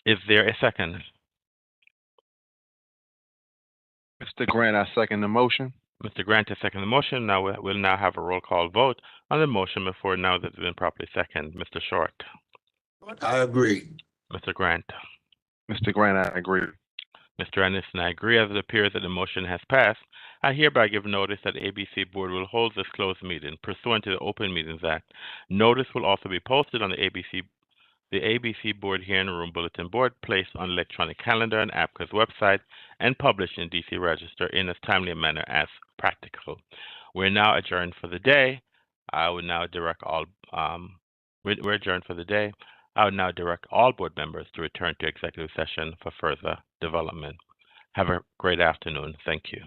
S1: Is there a second?
S3: Mr. Grant, I second the motion.
S1: Mr. Grant has seconded the motion. Now we'll now have a roll call vote on the motion before now that it's been properly seconded. Mr. Short.
S2: I agree.
S1: Mr. Grant.
S3: Mr. Grant, I agree.
S1: Mr. Anderson, I agree. As it appears that the motion has passed, I hereby give notice that ABC Board will hold this closed meeting pursuant to the Open Meetings Act. Notice will also be posted on the ABC Board Hearing Room Bulletin Board, placed on electronic calendar and ABCA's website, and published in DC Register in as timely a manner as practical. We're now adjourned for the day. I would now direct all we're adjourned for the day. I would now direct all board members to return to executive session for further development. Have a great afternoon. Thank you.